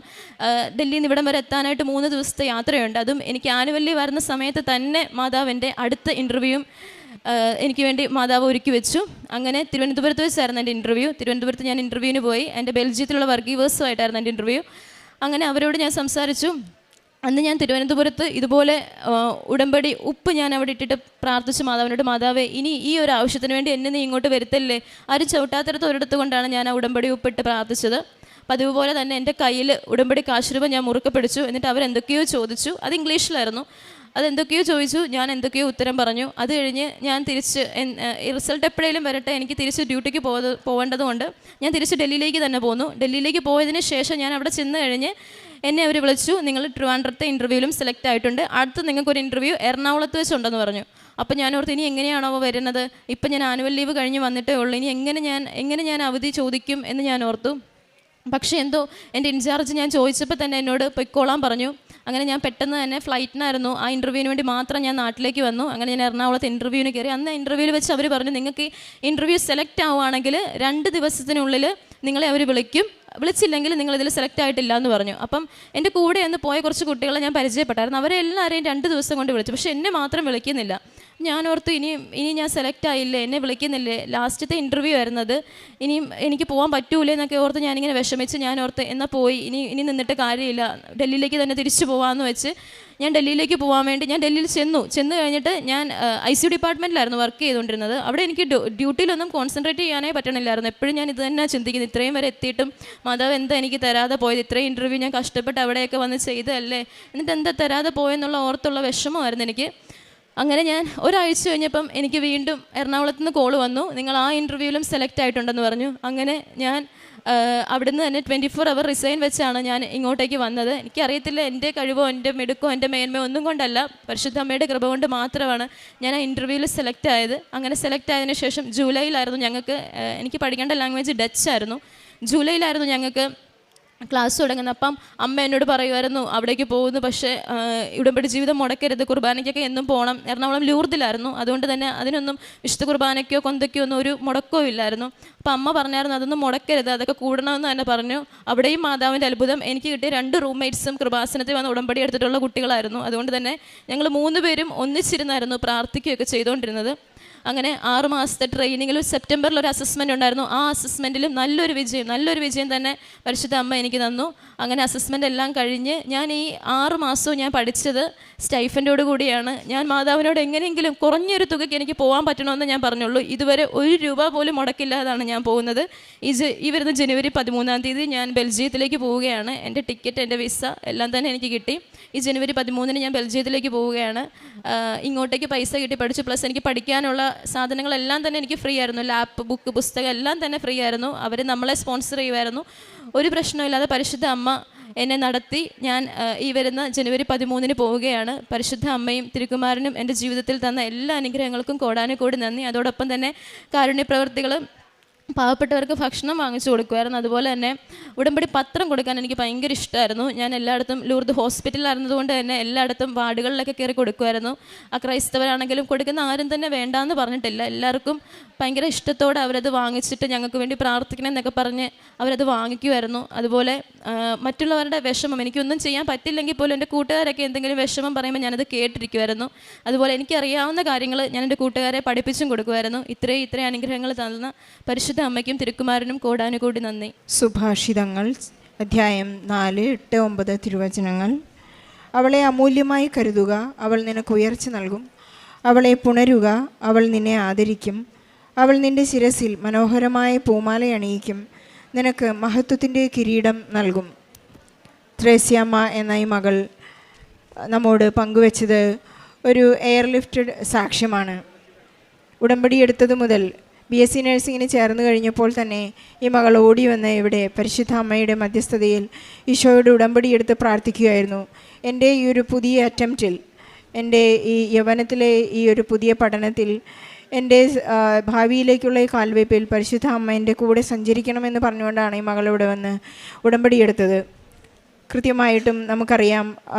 [SPEAKER 8] ഡൽഹിയിൽ നിന്ന് ഇവിടം വരെ എത്താനായിട്ട് 3 ദിവസത്തെ യാത്രയുണ്ട്. അതും എനിക്ക് ആനുവൽ ലീവ് വരുന്ന സമയത്ത് തന്നെ മാതാവിൻ്റെ അടുത്ത ഇൻ്റർവ്യൂവും എനിക്ക് വേണ്ടി മാതാവ് ഒരുക്കി വെച്ചു. അങ്ങനെ തിരുവനന്തപുരത്ത് വെച്ചായിരുന്നു എൻ്റെ ഇൻ്റർവ്യൂ. തിരുവനന്തപുരത്ത് ഞാൻ ഇൻ്റർവ്യൂവിന് പോയി. എൻ്റെ ബെൽജിയത്തിലുള്ള വർഗീവേഴ്സുമായിട്ടായിരുന്നു എൻ്റെ ഇൻ്റർവ്യൂ. അങ്ങനെ അവരോട് ഞാൻ സംസാരിച്ചു. അന്ന് ഞാൻ തിരുവനന്തപുരത്ത് ഇതുപോലെ ഉടമ്പടി ഉപ്പ് ഞാൻ അവിടെ ഇട്ടിട്ട് പ്രാർത്ഥിച്ചു മാതാവിനോട്, മാതാവേ ഇനി ഈ ഒരു ആവശ്യത്തിന് വേണ്ടി എന്നെ നീ ഇങ്ങോട്ട് വരുത്തല്ലേ. ആരും ചവിട്ടാത്തരത്ത് ഒരിടത്ത് കൊണ്ടാണ് ഞാൻ ആ ഉടമ്പടി ഉപ്പിട്ട് പ്രാർത്ഥിച്ചത്. പതിവ് പോലെ തന്നെ എൻ്റെ കയ്യിൽ ഉടമ്പടി കാശുരൂപം ഞാൻ മുറുക്കെ പിടിച്ചു. എന്നിട്ട് അവരെന്തൊക്കെയോ ചോദിച്ചു, അത് ഇംഗ്ലീഷിലായിരുന്നു. അതെന്തൊക്കെയോ ചോദിച്ചു, ഞാൻ എന്തൊക്കെയോ ഉത്തരം പറഞ്ഞു. അത് കഴിഞ്ഞ് ഞാൻ തിരിച്ച് റിസൾട്ട് എപ്പോഴേലും വരട്ടെ, എനിക്ക് തിരിച്ച് ഡ്യൂട്ടിക്ക് പോകേണ്ടതുകൊണ്ട് ഞാൻ തിരിച്ച് ഡൽഹിയിലേക്ക് തന്നെ പോന്നു. ഡൽഹിയിലേക്ക് പോയതിന് ശേഷം ഞാൻ അവിടെ ചെന്ന് കഴിഞ്ഞ് എന്നെ അവർ വിളിച്ചു, നിങ്ങൾ ട്രിവാൻഡ്രത്തെ ഇൻ്റർവ്യൂവിലും സെലക്ട് ആയിട്ടുണ്ട്, അടുത്ത് നിങ്ങൾക്കൊരു ഇൻ്റർവ്യൂ എറണാകുളത്ത് വെച്ചുണ്ടെന്ന് പറഞ്ഞു. അപ്പോൾ ഞാൻ ഓർത്ത് ഇനി എങ്ങനെയാണോ വരുന്നത്, ഇപ്പം ഞാൻ ആനുവൽ ലീവ് കഴിഞ്ഞ് വന്നിട്ടേ ഉള്ളൂ, ഇനി എങ്ങനെ ഞാൻ അവധി ചോദിക്കും എന്ന് ഞാൻ ഓർത്തു. പക്ഷേ എന്തോ എൻ്റെ ഇൻചാർജ് ഞാൻ ചോദിച്ചപ്പോൾ തന്നെ എന്നോട് പൊയ്ക്കോളാൻ പറഞ്ഞു. അങ്ങനെ ഞാൻ പെട്ടെന്ന് തന്നെ ഫ്ലൈറ്റിനായിരുന്നു, ആ ഇൻ്റർവ്യൂവിന് വേണ്ടി മാത്രം ഞാൻ നാട്ടിലേക്ക് വന്നു. അങ്ങനെ ഞാൻ എറണാകുളത്ത് ഇൻ്റർവ്യൂവിന് കയറി. അന്ന് ഇൻ്റർവ്യൂവിൽ വെച്ച് അവർ പറഞ്ഞു, നിങ്ങൾക്ക് ഇൻ്റർവ്യൂ സെലക്ട് ആവുകയാണെങ്കിൽ 2 ദിവസത്തിനുള്ളിൽ നിങ്ങളെ അവർ വിളിക്കും, വിളിച്ചില്ലെങ്കിൽ നിങ്ങളിതിൽ സെലക്ട് ആയിട്ടില്ല എന്ന് പറഞ്ഞു. അപ്പം എൻ്റെ കൂടെ ഒന്ന് പോയ കുറച്ച് കുട്ടികളെ ഞാൻ പരിചയപ്പെട്ടായിരുന്നു. അവരെ എല്ലാവരെയും 2 ദിവസം കൊണ്ട് വിളിച്ചു. പക്ഷേ എന്നെ മാത്രം വിളിക്കുന്നില്ല. ഞാൻ ഓർത്തു ഇനി ഞാൻ സെലക്ട് ആയില്ലേ, എന്നെ വിളിക്കുന്നില്ലേ, ലാസ്റ്റത്തെ ഇൻ്റർവ്യൂ ആയിരുന്നത്, ഇനിയും എനിക്ക് പോകാൻ പറ്റൂലേ എന്നൊക്കെ ഓർത്ത് ഞാനിങ്ങനെ വിഷമിച്ച് ഞാൻ ഓർത്ത് എന്നാൽ പോയി ഇനി നിന്നിട്ട് കാര്യമില്ല, ഡൽഹിയിലേക്ക് തന്നെ തിരിച്ചു പോകാമെന്ന് വെച്ച് ഞാൻ ഡൽഹിയിലേക്ക് പോകാൻ വേണ്ടി ഞാൻ ഡൽഹിയിൽ ചെന്ന് കഴിഞ്ഞിട്ട് ഞാൻ ICU ഡിപ്പാർട്ട്മെൻറ്റിലായിരുന്നു വർക്ക് ചെയ്തുകൊണ്ടിരുന്നത്. അവിടെ എനിക്ക് ഡ്യൂട്ടിയിലൊന്നും കോൺസെൻട്രേറ്റ് ചെയ്യാനേ പറ്റണില്ലായിരുന്നു. എപ്പോഴും ഞാൻ ഇത് തന്നെ ചിന്തിക്കുന്നത്, ഇത്രയും വരെ എത്തിയിട്ടും മാതാവ് എന്താ എനിക്ക് തരാതെ പോയത്, ഇത്രയും ഇൻ്റർവ്യൂ ഞാൻ കഷ്ടപ്പെട്ട് അവിടെയൊക്കെ വന്ന് ചെയ്തതല്ലേ, എന്നിട്ട് എന്താ തരാതെ പോയെന്നുള്ള ഓർത്തുള്ള വിഷമമായിരുന്നു എനിക്ക്. അങ്ങനെ ഞാൻ ഒരാഴ്ച കഴിഞ്ഞപ്പം എനിക്ക് വീണ്ടും എറണാകുളത്ത് നിന്ന് കോള് വന്നു, നിങ്ങൾ ആ ഇൻ്റർവ്യൂവിലും സെലക്ട് ആയിട്ടുണ്ടെന്ന് പറഞ്ഞു. അങ്ങനെ ഞാൻ അവിടുന്ന് തന്നെ 24 അവർ റിസൈൻ വെച്ചാണ് ഞാൻ ഇങ്ങോട്ടേക്ക് വന്നത്. എനിക്കറിയത്തില്ല എൻ്റെ കഴിവോ എൻ്റെ മിടുക്കോ എൻ്റെ മേന്മയോ ഒന്നും കൊണ്ടല്ല, പരിശുദ്ധ അമ്മയുടെ കൃപ കൊണ്ട് മാത്രമാണ് ഞാൻ ആ ഇൻ്റർവ്യൂവിൽ സെലക്ട് ആയത്. അങ്ങനെ സെലക്ട് ആയതിനു ശേഷം ജൂലൈയിലായിരുന്നു എനിക്ക് പഠിക്കേണ്ട ലാംഗ്വേജ് ഡച്ച് ആയിരുന്നു. ജൂലൈയിലായിരുന്നു ഞങ്ങൾക്ക് ക്ലാസ് തുടങ്ങുന്നത്. അപ്പം അമ്മ എന്നോട് പറയുമായിരുന്നു അവിടേക്ക് പോകുന്നു, പക്ഷേ ഉടമ്പടി ജീവിതം മുടക്കരുത്, കുർബാനയ്ക്കൊക്കെ എന്നും പോകണം. എറണാകുളം ലൂർദിലായിരുന്നു, അതുകൊണ്ട് തന്നെ അതിനൊന്നും വിശുദ്ധ കുർബാനയ്ക്കോ കൊന്തയ്ക്കോ ഒന്നും ഒരു മുടക്കവും ഇല്ലായിരുന്നു. അപ്പം അമ്മ പറഞ്ഞായിരുന്നു അതൊന്നും മുടക്കരുത്, അതൊക്കെ കൂടണമെന്ന് തന്നെ പറഞ്ഞു. അവിടെയും മാതാവിൻ്റെ അത്ഭുതം, എനിക്ക് കിട്ടിയ 2 റൂംമേറ്റ്സും കൃപാസനത്തിൽ വന്ന് ഉടമ്പടി എടുത്തിട്ടുള്ള കുട്ടികളായിരുന്നു. അതുകൊണ്ട് തന്നെ ഞങ്ങൾ 3 പേരും ഒന്നിച്ചിരുന്നായിരുന്നു പ്രാർത്ഥിക്കുകയൊക്കെ ചെയ്തുകൊണ്ടിരുന്നത്. അങ്ങനെ 6 മാസത്തെ ട്രെയിനിങ്ങിൽ സെപ്റ്റംബറിൽ ഒരു അസസ്മെൻ്റ് ഉണ്ടായിരുന്നു. ആ അസസ്മെൻറ്റിലും നല്ലൊരു വിജയം തന്നെ പരിശുദ്ധ അമ്മ എനിക്ക് തന്നു. അങ്ങനെ അസസ്മെൻ്റ് എല്ലാം കഴിഞ്ഞ് ഞാൻ ഈ 6 മാസവും ഞാൻ പഠിച്ചത് സ്റ്റൈഫൻ്റോട് കൂടിയാണ്. ഞാൻ മാതാവിനോട് എങ്ങനെയെങ്കിലും കുറഞ്ഞൊരു തുകയ്ക്ക് എനിക്ക് പോകാൻ പറ്റണമെന്ന് ഞാൻ പറഞ്ഞുള്ളൂ. ഇതുവരെ 1 രൂപ പോലും മുടക്കില്ലാതാണ് ഞാൻ പോകുന്നത്. ഈ വരുന്ന ജനുവരി 13-ാം തീയതി ഞാൻ ബെൽജിയത്തിലേക്ക് പോവുകയാണ്. എൻ്റെ ടിക്കറ്റ്, എൻ്റെ വിസ എല്ലാം തന്നെ എനിക്ക് കിട്ടി. ഈ ജനുവരി 13-ന് ഞാൻ ബെൽജിയത്തിലേക്ക് പോവുകയാണ്. ഇങ്ങോട്ടേക്ക് പൈസ കിട്ടി പഠിച്ചു, പ്ലസ് എനിക്ക് പഠിക്കാനുള്ള സാധനങ്ങളെല്ലാം തന്നെ എനിക്ക് ഫ്രീ ആയിരുന്നു. ലാപ്പ്, ബുക്ക്, പുസ്തകം എല്ലാം തന്നെ ഫ്രീ ആയിരുന്നു. അവർ നമ്മളെ സ്പോൺസർ ചെയ്യുമായിരുന്നു. ഒരു പ്രശ്നമില്ലാതെ പരിശുദ്ധ അമ്മ എന്നെ നടത്തി. ഞാൻ ഈ വരുന്ന ജനുവരി 13-ന് പോവുകയാണ്. പരിശുദ്ധ അമ്മയും തിരുക്കുമാരനും എൻ്റെ ജീവിതത്തിൽ തന്ന എല്ലാ അനുഗ്രഹങ്ങൾക്കും കോടാനുകോടി നന്ദി. അതോടൊപ്പം തന്നെ കാരുണ്യപ്രവർത്തികളും പാവപ്പെട്ടവർക്ക് ഭക്ഷണം വാങ്ങിച്ചു കൊടുക്കുമായിരുന്നു. അതുപോലെ തന്നെ ഉടമ്പടി പത്രം കൊടുക്കാൻ എനിക്ക് ഭയങ്കര ഇഷ്ടമായിരുന്നു. ഞാൻ എല്ലായിടത്തും ലൂർദ് ഹോസ്പിറ്റലായിരുന്നതുകൊണ്ട് തന്നെ എല്ലായിടത്തും വാർഡുകളിലൊക്കെ കയറി കൊടുക്കുമായിരുന്നു. ക്രൈസ്തവരാണെങ്കിലും കൊടുക്കുന്ന ആരും തന്നെ വേണ്ടാന്ന് പറഞ്ഞിട്ടില്ല. എല്ലാവർക്കും ഭയങ്കര ഇഷ്ടത്തോടെ അവരത് വാങ്ങിച്ചിട്ട് ഞങ്ങൾക്ക് വേണ്ടി പ്രാർത്ഥിക്കണം എന്നൊക്കെ പറഞ്ഞ് അവരത് വാങ്ങിക്കുമായിരുന്നു. അതുപോലെ മറ്റുള്ളവരുടെ വിഷമം, എനിക്കൊന്നും ചെയ്യാൻ പറ്റില്ലെങ്കിൽ പോലും എൻ്റെ കൂട്ടുകാരൊക്കെ എന്തെങ്കിലും വിഷമം പറയുമ്പോൾ ഞാനത് കേട്ടിരിക്കുമായിരുന്നു. അതുപോലെ എനിക്കറിയാവുന്ന കാര്യങ്ങൾ ഞാൻ എൻ്റെ കൂട്ടുകാരെ പഠിപ്പിച്ചും കൊടുക്കുമായിരുന്നു. ഇത്രയും അനുഗ്രഹങ്ങൾ തന്ന പരിശുദ്ധ അമ്മയ്ക്കും തിരുക്കുമാരനും കോടാനുകോടി നന്ദി.
[SPEAKER 9] സുഭാഷിതങ്ങൾ അധ്യായം 4, 8, 9 തിരുവചനങ്ങൾ. അവളെ അമൂല്യമായി കരുതുക, അവൾ നിനക്ക് ഉയർച്ച നൽകും. അവളെ പുണരുക, അവൾ നിന്നെ ആദരിക്കും. അവൾ നിൻ്റെ ശിരസിൽ മനോഹരമായ പൂമാല അണിയിക്കും, നിനക്ക് മഹത്വത്തിൻ്റെ കിരീടം നൽകും. ത്രേസ്യാമ്മ എന്ന ഈ മകൾ നമ്മോട് പങ്കുവച്ചത് ഒരു എയർലിഫ്റ്റഡ് സാക്ഷ്യമാണ്. ഉടമ്പടി എടുത്തത് മുതൽ BSc നഴ്സിങ്ങിന് ചേർന്ന് കഴിഞ്ഞപ്പോൾ തന്നെ ഈ മകൾ ഓടി വന്ന് ഇവിടെ പരിശുദ്ധ അമ്മയുടെ മധ്യസ്ഥതയിൽ ഈശോയുടെ ഉടമ്പടി എടുത്ത് പ്രാർത്ഥിക്കുകയായിരുന്നു. എൻ്റെ ഈ ഒരു പുതിയ അറ്റംപ്റ്റിൽ എൻ്റെ ഈ യൗവനത്തിലെ ഈ ഒരു പുതിയ പഠനത്തിൽ എൻ്റെ ഭാവിയിലേക്കുള്ള ഈ കാൽവയ്പിൽ പരിശുദ്ധ അമ്മ എൻ്റെ കൂടെ സഞ്ചരിക്കണമെന്ന് പറഞ്ഞുകൊണ്ടാണ് ഈ മകളിവിടെ വന്ന് ഉടമ്പടിയെടുത്തത്. കൃത്യമായിട്ടും നമുക്കറിയാം,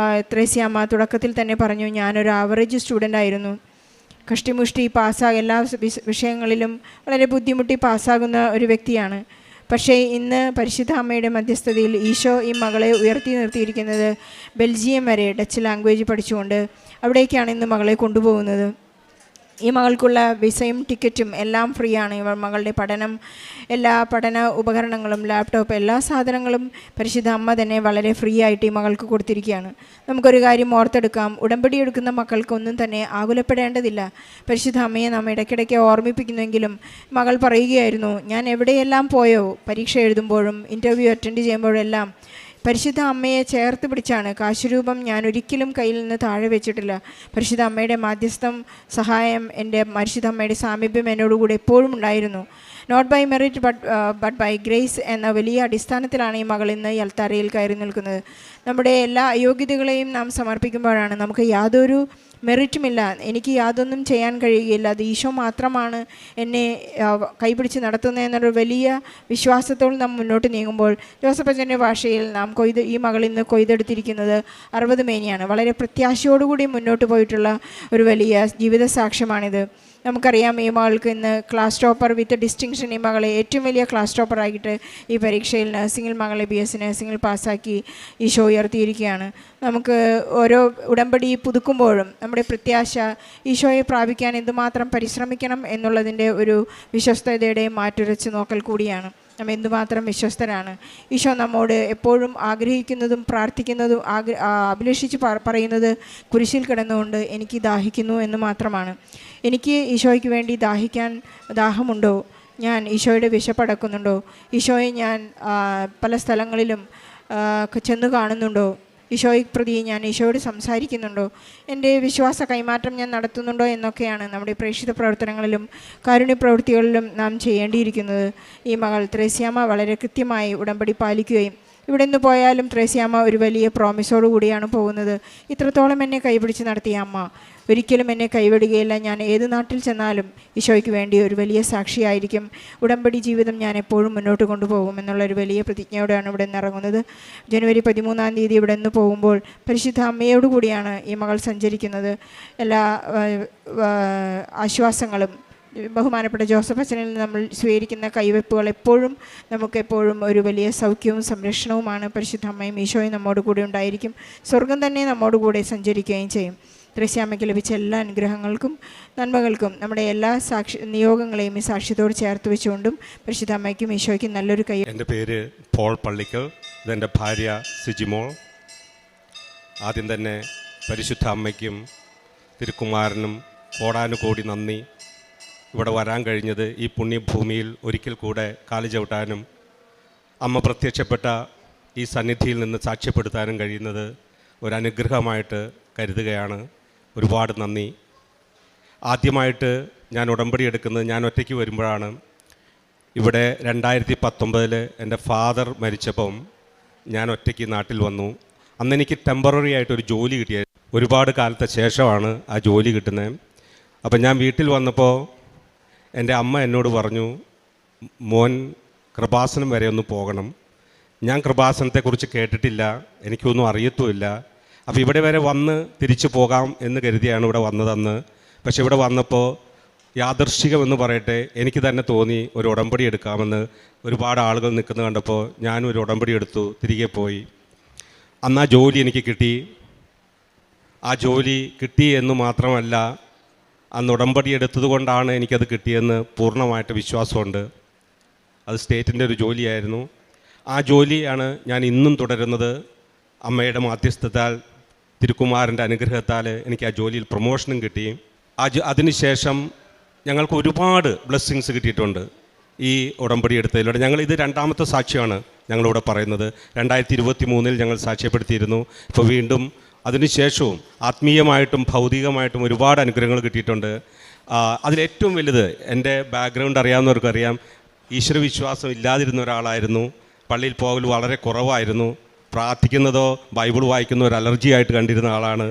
[SPEAKER 9] ത്രേസ്യാമ്മ തുടക്കത്തിൽ തന്നെ പറഞ്ഞു, ഞാനൊരു ആവറേജ് സ്റ്റുഡൻ്റ് ആയിരുന്നു. കഷ്ടിമുഷ്ടി എല്ലാ വിഷയങ്ങളിലും വളരെ ബുദ്ധിമുട്ടി പാസ്സാകുന്ന ഒരു വ്യക്തിയാണ്. പക്ഷേ ഇന്ന് പരിശുദ്ധ അമ്മയുടെ മധ്യസ്ഥതയിൽ ഈശോ ഈ മകളെ ഉയർത്തി നിർത്തിയിരിക്കുന്നത് ബെൽജിയം വരെ ഡച്ച് ലാംഗ്വേജ് പഠിച്ചുകൊണ്ട് അവിടേക്കാണ് ഇന്ന് മകളെ കൊണ്ടുപോകുന്നത്. ഈ മകൾക്കുള്ള വിസയും ടിക്കറ്റും എല്ലാം ഫ്രീ ആണ്. മകളുടെ പഠനം, എല്ലാ പഠന ഉപകരണങ്ങളും, ലാപ്ടോപ്പ്, എല്ലാ സാധനങ്ങളും പരിശുദ്ധ അമ്മ തന്നെ വളരെ ഫ്രീ ആയിട്ട് ഈ മകൾക്ക് കൊടുത്തിരിക്കുകയാണ്. നമുക്കൊരു കാര്യം ഓർത്തെടുക്കാം, ഉടമ്പടി എടുക്കുന്ന മക്കൾക്കൊന്നും തന്നെ ആകുലപ്പെടേണ്ടതില്ല. പരിശുദ്ധ അമ്മയെ നാം ഇടയ്ക്കിടയ്ക്ക് ഓർമ്മിപ്പിക്കുന്നെങ്കിലും മകൾ പറയുകയായിരുന്നു, ഞാൻ എവിടെയെല്ലാം പോയോ, പരീക്ഷ എഴുതുമ്പോഴും ഇൻ്റർവ്യൂ അറ്റൻഡ് ചെയ്യുമ്പോഴെല്ലാം പരിശുദ്ധ അമ്മയെ ചേർത്ത് പിടിച്ചാണ്. കാശുരൂപം ഞാൻ ഒരിക്കലും കയ്യിൽ നിന്ന് താഴെ വെച്ചിട്ടില്ല. പരിശുദ്ധ അമ്മയുടെ മാധ്യസ്ഥം, സഹായം, എൻ്റെ പരിശുദ്ധ അമ്മയുടെ സാമീപ്യം എന്നോടുകൂടെ എപ്പോഴും ഉണ്ടായിരുന്നു. Not by merit but by grace എന്ന വലിയ അടിസ്ഥാനത്തിലാണ് ഈ മകൾ ഇന്ന് ഈ അൾത്താരയിൽ കയറി നിൽക്കുന്നത്. നമ്മുടെ എല്ലാ അയോഗ്യതകളെയും നാം സമർപ്പിക്കുമ്പോഴാണ് നമുക്ക് യാതൊരു മെറിറ്റുമില്ല, എനിക്ക് യാതൊന്നും ചെയ്യാൻ കഴിയുകയില്ല, അത് ഈശോ മാത്രമാണ് എന്നെ കൈപിടിച്ച് നടത്തുന്നത് എന്നൊരു വലിയ വിശ്വാസത്തോടെ നാം മുന്നോട്ട് നീങ്ങുമ്പോൾ ജോസഫ് അച്ഛൻ്റെ ഭാഷയിൽ നാം ഈ മകൾ ഇന്ന് കൊയ്തെടുത്തിരിക്കുന്നത് 60 മേനിയാണ്. വളരെ പ്രത്യാശയോടുകൂടി മുന്നോട്ട് പോയിട്ടുള്ള ഒരു വലിയ ജീവിത സാക്ഷ്യമാണിത്. നമുക്കറിയാം, ഈ മകൾക്ക് ഇന്ന് ക്ലാസ് ടോപ്പർ വിത്ത് ഡിസ്റ്റിങ്ഷൻ, ഈ മകളെ ഏറ്റവും വലിയ ക്ലാസ് ടോപ്പറായിട്ട് ഈ പരീക്ഷയിൽ നഴ്സിംഗിൽ മകളെ BSc നഴ്സിംഗിൽ പാസ്സാക്കി ഈശോ ഉയർത്തിയിരിക്കുകയാണ്. നമുക്ക് ഓരോ ഉടമ്പടി പുതുക്കുമ്പോഴും നമ്മുടെ പ്രത്യാശ ഈശോയെ പ്രാപിക്കാൻ എന്തുമാത്രം പരിശ്രമിക്കണം എന്നുള്ളതിൻ്റെ ഒരു വിശ്വസ്തതയുടെ മാറ്റുരച്ച് നോക്കൽ കൂടിയാണ്. നാം എന്തുമാത്രം വിശ്വസ്തരാണ്. ഈശോ നമ്മോട് എപ്പോഴും ആഗ്രഹിക്കുന്നതും പ്രാർത്ഥിക്കുന്നതും അഭിലഷിച്ച് പറയുന്നത് കുരിശിൽ കിടന്നുകൊണ്ട് എനിക്ക് ദാഹിക്കുന്നു എന്ന് മാത്രമാണ്. എനിക്ക് ഈശോയ്ക്ക് വേണ്ടി ദാഹമുണ്ടോ? ഞാൻ ഈശോയുടെ വിശപ്പടക്കുന്നുണ്ടോ? ഈശോയെ ഞാൻ പല സ്ഥലങ്ങളിലും ചെന്ന് കാണുന്നുണ്ടോ? ഈശോയെ പ്രതി ഞാൻ ഈശോയോട് സംസാരിക്കുന്നുണ്ടോ? എൻ്റെ വിശ്വാസ കൈമാറ്റം ഞാൻ നടത്തുന്നുണ്ടോ എന്നൊക്കെയാണ് നമ്മുടെ പ്രേക്ഷിത പ്രവർത്തനങ്ങളിലും കാരുണ്യ പ്രവൃത്തികളിലും നാം ചെയ്യേണ്ടിയിരിക്കുന്നത്. ഈ മകൾ ത്രേസ്യാമ്മ വളരെ കൃത്യമായി ഉടമ്പടി പാലിക്കുകയും ഇവിടെ നിന്ന് പോയാലും ത്രേസ്യാമ്മ ഒരു വലിയ പ്രോമിസോടു കൂടിയാണ് പോകുന്നത്. ഇത്രത്തോളം എന്നെ കൈപിടിച്ച് നടത്തിയ അമ്മ ഒരിക്കലും എന്നെ കൈവിടുകയില്ല. ഞാൻ ഏത് നാട്ടിൽ ചെന്നാലും ഈശോയ്ക്ക് വേണ്ടി ഒരു വലിയ സാക്ഷിയായിരിക്കും. ഉടമ്പടി ജീവിതം ഞാൻ എപ്പോഴും മുന്നോട്ട് കൊണ്ടുപോകും എന്നുള്ളൊരു വലിയ പ്രതിജ്ഞയോടെയാണ് ഇവിടെ നിന്ന് ഇറങ്ങുന്നത്. ജനുവരി 13-ാം തീയതി ഇവിടെ നിന്ന് പോകുമ്പോൾ പരിശുദ്ധ അമ്മയോടുകൂടിയാണ് ഈ മകൾ സഞ്ചരിക്കുന്നത്. എല്ലാ ആശ്വാസങ്ങളും ബഹുമാനപ്പെട്ട ജോസഫ് അച്ഛനിൽ നിന്ന് നമ്മൾ സ്വീകരിക്കുന്ന കൈവെപ്പുകൾ നമുക്കെപ്പോഴും ഒരു വലിയ സൗഖ്യവും സംരക്ഷണവുമാണ്. പരിശുദ്ധ അമ്മയും ഈശോയും നമ്മോട് കൂടെ ഉണ്ടായിരിക്കും. സ്വർഗം തന്നെ നമ്മോട് കൂടെ സഞ്ചരിക്കുകയും ചെയ്യും. ത്രേസ്യാമ്മയ്ക്ക് ലഭിച്ച എല്ലാ അനുഗ്രഹങ്ങൾക്കും നന്മകൾക്കും നമ്മുടെ എല്ലാ നിയോഗങ്ങളെയും ഈ സാക്ഷ്യത്തോട് ചേർത്ത് വെച്ചുകൊണ്ടും പരിശുദ്ധ അമ്മയ്ക്കും ഈശോയ്ക്കും നല്ലൊരു കൈ.
[SPEAKER 10] എൻ്റെ പേര് പോൾ പള്ളിക്കൽ, ഇതെൻ്റെ ഭാര്യ സിജിമോൾ. ആദ്യം തന്നെ പരിശുദ്ധ അമ്മയ്ക്കും തിരുക്കുമാരനും കോടാനുകോടി നന്ദി. ഇവിടെ വരാൻ കഴിഞ്ഞത്, ഈ പുണ്യഭൂമിയിൽ ഒരിക്കൽ കൂടെ കാല് ചവിട്ടാനും അമ്മ പ്രത്യക്ഷപ്പെട്ട ഈ സന്നിധിയിൽ നിന്ന് സാക്ഷ്യപ്പെടുത്താനും കഴിയുന്നത് ഒരനുഗ്രഹമായിട്ട് കരുതുകയാണ്. ഒരുപാട് നന്ദി. ആദ്യമായിട്ട് ഞാൻ ഉടമ്പടി എടുക്കുന്നത് ഞാൻ ഒറ്റയ്ക്ക് വരുമ്പോഴാണ്. ഇവിടെ 2019 എൻ്റെ ഫാദർ മരിച്ചപ്പം ഞാൻ ഒറ്റയ്ക്ക് നാട്ടിൽ വന്നു. അന്ന് എനിക്ക് ടെമ്പററി ആയിട്ടൊരു ജോലി കിട്ടിയത്. ഒരുപാട് കാലത്തെ ശേഷമാണ് ആ ജോലി കിട്ടുന്നത്. അപ്പം ഞാൻ വീട്ടിൽ വന്നപ്പോൾ എൻ്റെ അമ്മ എന്നോട് പറഞ്ഞു, മോൻ കൃപാസനം വരെ ഒന്ന് പോകണം. ഞാൻ കൃപാസനത്തെക്കുറിച്ച് കേട്ടിട്ടില്ല, എനിക്കൊന്നും അറിയത്തുമില്ല. അപ്പോൾ ഇവിടെ വരെ വന്ന് തിരിച്ചു പോകാം എന്ന് കരുതിയാണ് ഇവിടെ വന്നതെന്ന്. പക്ഷെ ഇവിടെ വന്നപ്പോൾ യാദൃശ്ചികമെന്ന് പറയട്ടെ, എനിക്ക് തന്നെ തോന്നി ഒരു ഉടമ്പടി എടുക്കാമെന്ന്. ഒരുപാട് ആളുകൾ നിൽക്കുന്നത് കണ്ടപ്പോൾ ഞാനും ഒരു ഉടമ്പടി എടുത്തു, തിരികെ പോയി. അന്ന് ആ ജോലി എനിക്ക് കിട്ടി. ആ ജോലി കിട്ടി എന്ന് മാത്രമല്ല, അന്ന് ഉടമ്പടി എടുത്തത് കൊണ്ടാണ് എനിക്കത് കിട്ടിയെന്ന് പൂർണ്ണമായിട്ട് വിശ്വാസമുണ്ട്. അത് സ്റ്റേറ്റിൻ്റെ ഒരു ജോലിയായിരുന്നു. ആ ജോലിയാണ് ഞാൻ ഇന്നും തുടരുന്നത്. അമ്മയുടെ മാധ്യസ്ഥത്താൽ, തിരുക്കുമാരൻ്റെ അനുഗ്രഹത്താൽ എനിക്ക് ആ ജോലിയിൽ പ്രൊമോഷനും കിട്ടി. അതിനുശേഷം ഞങ്ങൾക്ക് ഒരുപാട് ബ്ലെസ്സിങ്സ് കിട്ടിയിട്ടുണ്ട് ഈ ഉടമ്പടി എടുത്തതിലൂടെ. ഇത് രണ്ടാമത്തെ സാക്ഷ്യമാണ് ഞങ്ങളിവിടെ പറയുന്നത്. 2023 ഞങ്ങൾ സാക്ഷ്യപ്പെടുത്തിയിരുന്നു. ഇപ്പോൾ വീണ്ടും അതിനുശേഷവും ആത്മീയമായിട്ടും ഭൗതികമായിട്ടും ഒരുപാട് അനുഗ്രഹങ്ങൾ കിട്ടിയിട്ടുണ്ട്. അതിലേറ്റവും വലുത്, എൻ്റെ ബാക്ക്ഗ്രൗണ്ട് അറിയാവുന്നവർക്കറിയാം, ഈശ്വരവിശ്വാസം ഇല്ലാതിരുന്ന ഒരാളായിരുന്നു. പള്ളിയിൽ പോകൽ വളരെ കുറവായിരുന്നു. പ്രാർത്ഥിക്കുന്നതോ ബൈബിൾ വായിക്കുന്നതോ ഒരു അലർജി ആയിട്ട് കണ്ടിരുന്ന ആളാണ്.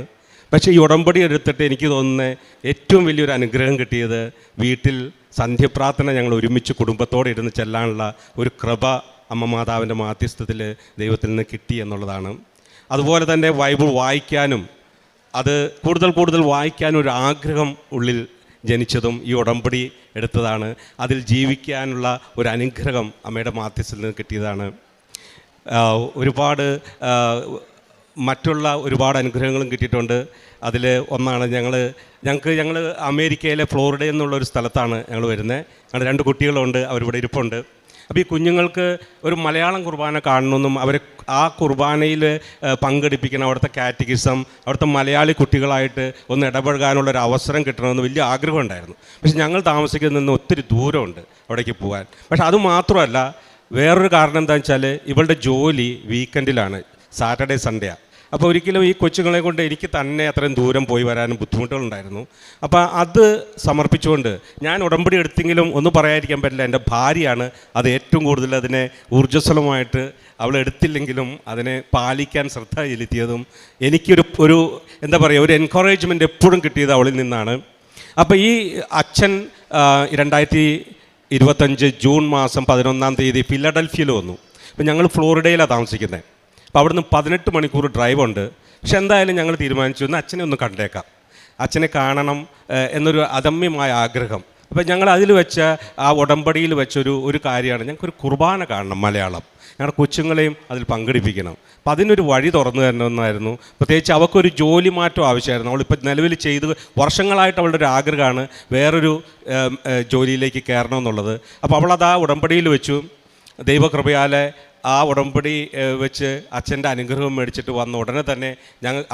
[SPEAKER 10] പക്ഷേ ഈ ഉടമ്പടി എടുത്തിട്ട് എനിക്ക് തോന്നുന്നത് ഏറ്റവും വലിയൊരു അനുഗ്രഹം കിട്ടിയത് വീട്ടിൽ സന്ധ്യപ്രാർത്ഥന ഞങ്ങൾ ഒരുമിച്ച് കുടുംബത്തോടെ ഇരുന്ന് ചെല്ലാനുള്ള ഒരു കൃപ അമ്മ മാതാവിൻ്റെ മാധ്യസ്ഥത്തിൽ ദൈവത്തിൽ നിന്ന് കിട്ടി എന്നുള്ളതാണ്. അതുപോലെ തന്നെ ബൈബിൾ വായിക്കാനും അത് കൂടുതൽ വായിക്കാനും ഒരു ആഗ്രഹം ഉള്ളിൽ ജനിച്ചതും ഈ ഉടമ്പടി എടുത്തതാണ്. അതിൽ ജീവിക്കാനുള്ള ഒരു അനുഗ്രഹം അമ്മയുടെ മാധ്യസ്ഥത്തിൽ നിന്ന് കിട്ടിയതാണ്. മറ്റുള്ള ഒരുപാട് അനുഗ്രഹങ്ങളും കിട്ടിയിട്ടുണ്ട്. അതിൽ ഒന്നാണ് ഞങ്ങൾ അമേരിക്കയിലെ ഫ്ലോറിഡയിൽ നിന്നുള്ളൊരു സ്ഥലത്താണ് ഞങ്ങൾ വരുന്നത്. ഞങ്ങൾ 2 കുട്ടികളുണ്ട്, അവരിവിടെ ഇരിപ്പുണ്ട്. അപ്പോൾ ഈ കുഞ്ഞുങ്ങൾക്ക് ഒരു മലയാളം കുർബാന കാണണമെന്നും അവരെ ആ കുർബാനയിൽ പങ്കെടുപ്പിക്കണം, അവിടുത്തെ കാറ്റഗിസം, അവിടുത്തെ മലയാളി കുട്ടികളായിട്ട് ഒന്ന് ഇടപഴകാനുള്ളൊരു അവസരം കിട്ടണമെന്ന് വലിയ ആഗ്രഹം ഉണ്ടായിരുന്നു. പക്ഷെ ഞങ്ങൾ താമസിക്കുന്നതിൽ നിന്ന് ഒത്തിരി ദൂരമുണ്ട് അവിടേക്ക് പോകാൻ. പക്ഷെ അതുമാത്രമല്ല, വേറൊരു കാരണം എന്താണെന്ന് വെച്ചാൽ ഇവളുടെ ജോലി വീക്കെൻഡിലാണ്, സാറ്റർഡേ സൺഡേയാണ്. അപ്പോൾ ഒരിക്കലും ഈ കൊച്ചുങ്ങളെ കൊണ്ട് എനിക്ക് തന്നെ അത്രയും ദൂരം പോയി വരാനും ബുദ്ധിമുട്ടുകളുണ്ടായിരുന്നു. അപ്പോൾ അത് സമർപ്പിച്ചുകൊണ്ട് ഞാൻ ഉടമ്പടി എടുത്തെങ്കിലും ഒന്നും പറയാതിരിക്കാൻ പറ്റില്ല, എൻ്റെ ഭാര്യയാണ് അത് ഏറ്റവും കൂടുതൽ അതിനെ ഊർജ്ജസ്വലമായിട്ട് അവൾ എടുത്തില്ലെങ്കിലും അതിനെ പാലിക്കാൻ ശ്രദ്ധ ചെലുത്തിയതും എനിക്കൊരു എന്താ പറയുക, ഒരു എൻകറേജ്മെൻറ്റ് എപ്പോഴും കിട്ടിയത് അവളിൽ നിന്നാണ്. അപ്പോൾ ഈ അച്ഛൻ 2025 ജൂൺ മാസം 11-ാം തീയതി ഫിലഡൽഫിയയിൽ വന്നു. അപ്പോൾ ഞങ്ങൾ ഫ്ലോറിഡയിലാണ് താമസിക്കുന്നത്. അപ്പോൾ അവിടുന്ന് 18 മണിക്കൂർ ഡ്രൈവുണ്ട്. പക്ഷെ എന്തായാലും ഞങ്ങൾ തീരുമാനിച്ചു ഒന്ന് അച്ഛനെ ഒന്ന് കണ്ടേക്കാം, അച്ഛനെ കാണണം എന്നൊരു അദമ്യമായ ആഗ്രഹം. അപ്പോൾ ഞങ്ങൾ അതിൽ വെച്ച ആ ഉടമ്പടിയിൽ വെച്ചൊരു കാര്യമാണ് ഞങ്ങൾക്കൊരു കുർബാന കാണണം, മലയാളം. ഞങ്ങളുടെ കൊച്ചുങ്ങളെയും അതിൽ പങ്കെടുപ്പിക്കണം. അപ്പോൾ അതിനൊരു വഴി തുറന്നു തരണമെന്നായിരുന്നു. പ്രത്യേകിച്ച് അവൾക്കൊരു ജോലി മാറ്റം ആവശ്യമായിരുന്നു. അവളിപ്പോൾ നിലവിൽ വർഷങ്ങളായിട്ട് അവളുടെ ഒരു ആഗ്രഹമാണ് വേറൊരു ജോലിയിലേക്ക് കയറണമെന്നുള്ളത്. അപ്പോൾ അവളത് ആ ഉടമ്പടിയിൽ വെച്ചു. ദൈവകൃപയാലെ ആ ഉടമ്പടി വെച്ച് അച്ഛൻ്റെ അനുഗ്രഹം മേടിച്ചിട്ട് വന്ന ഉടനെ തന്നെ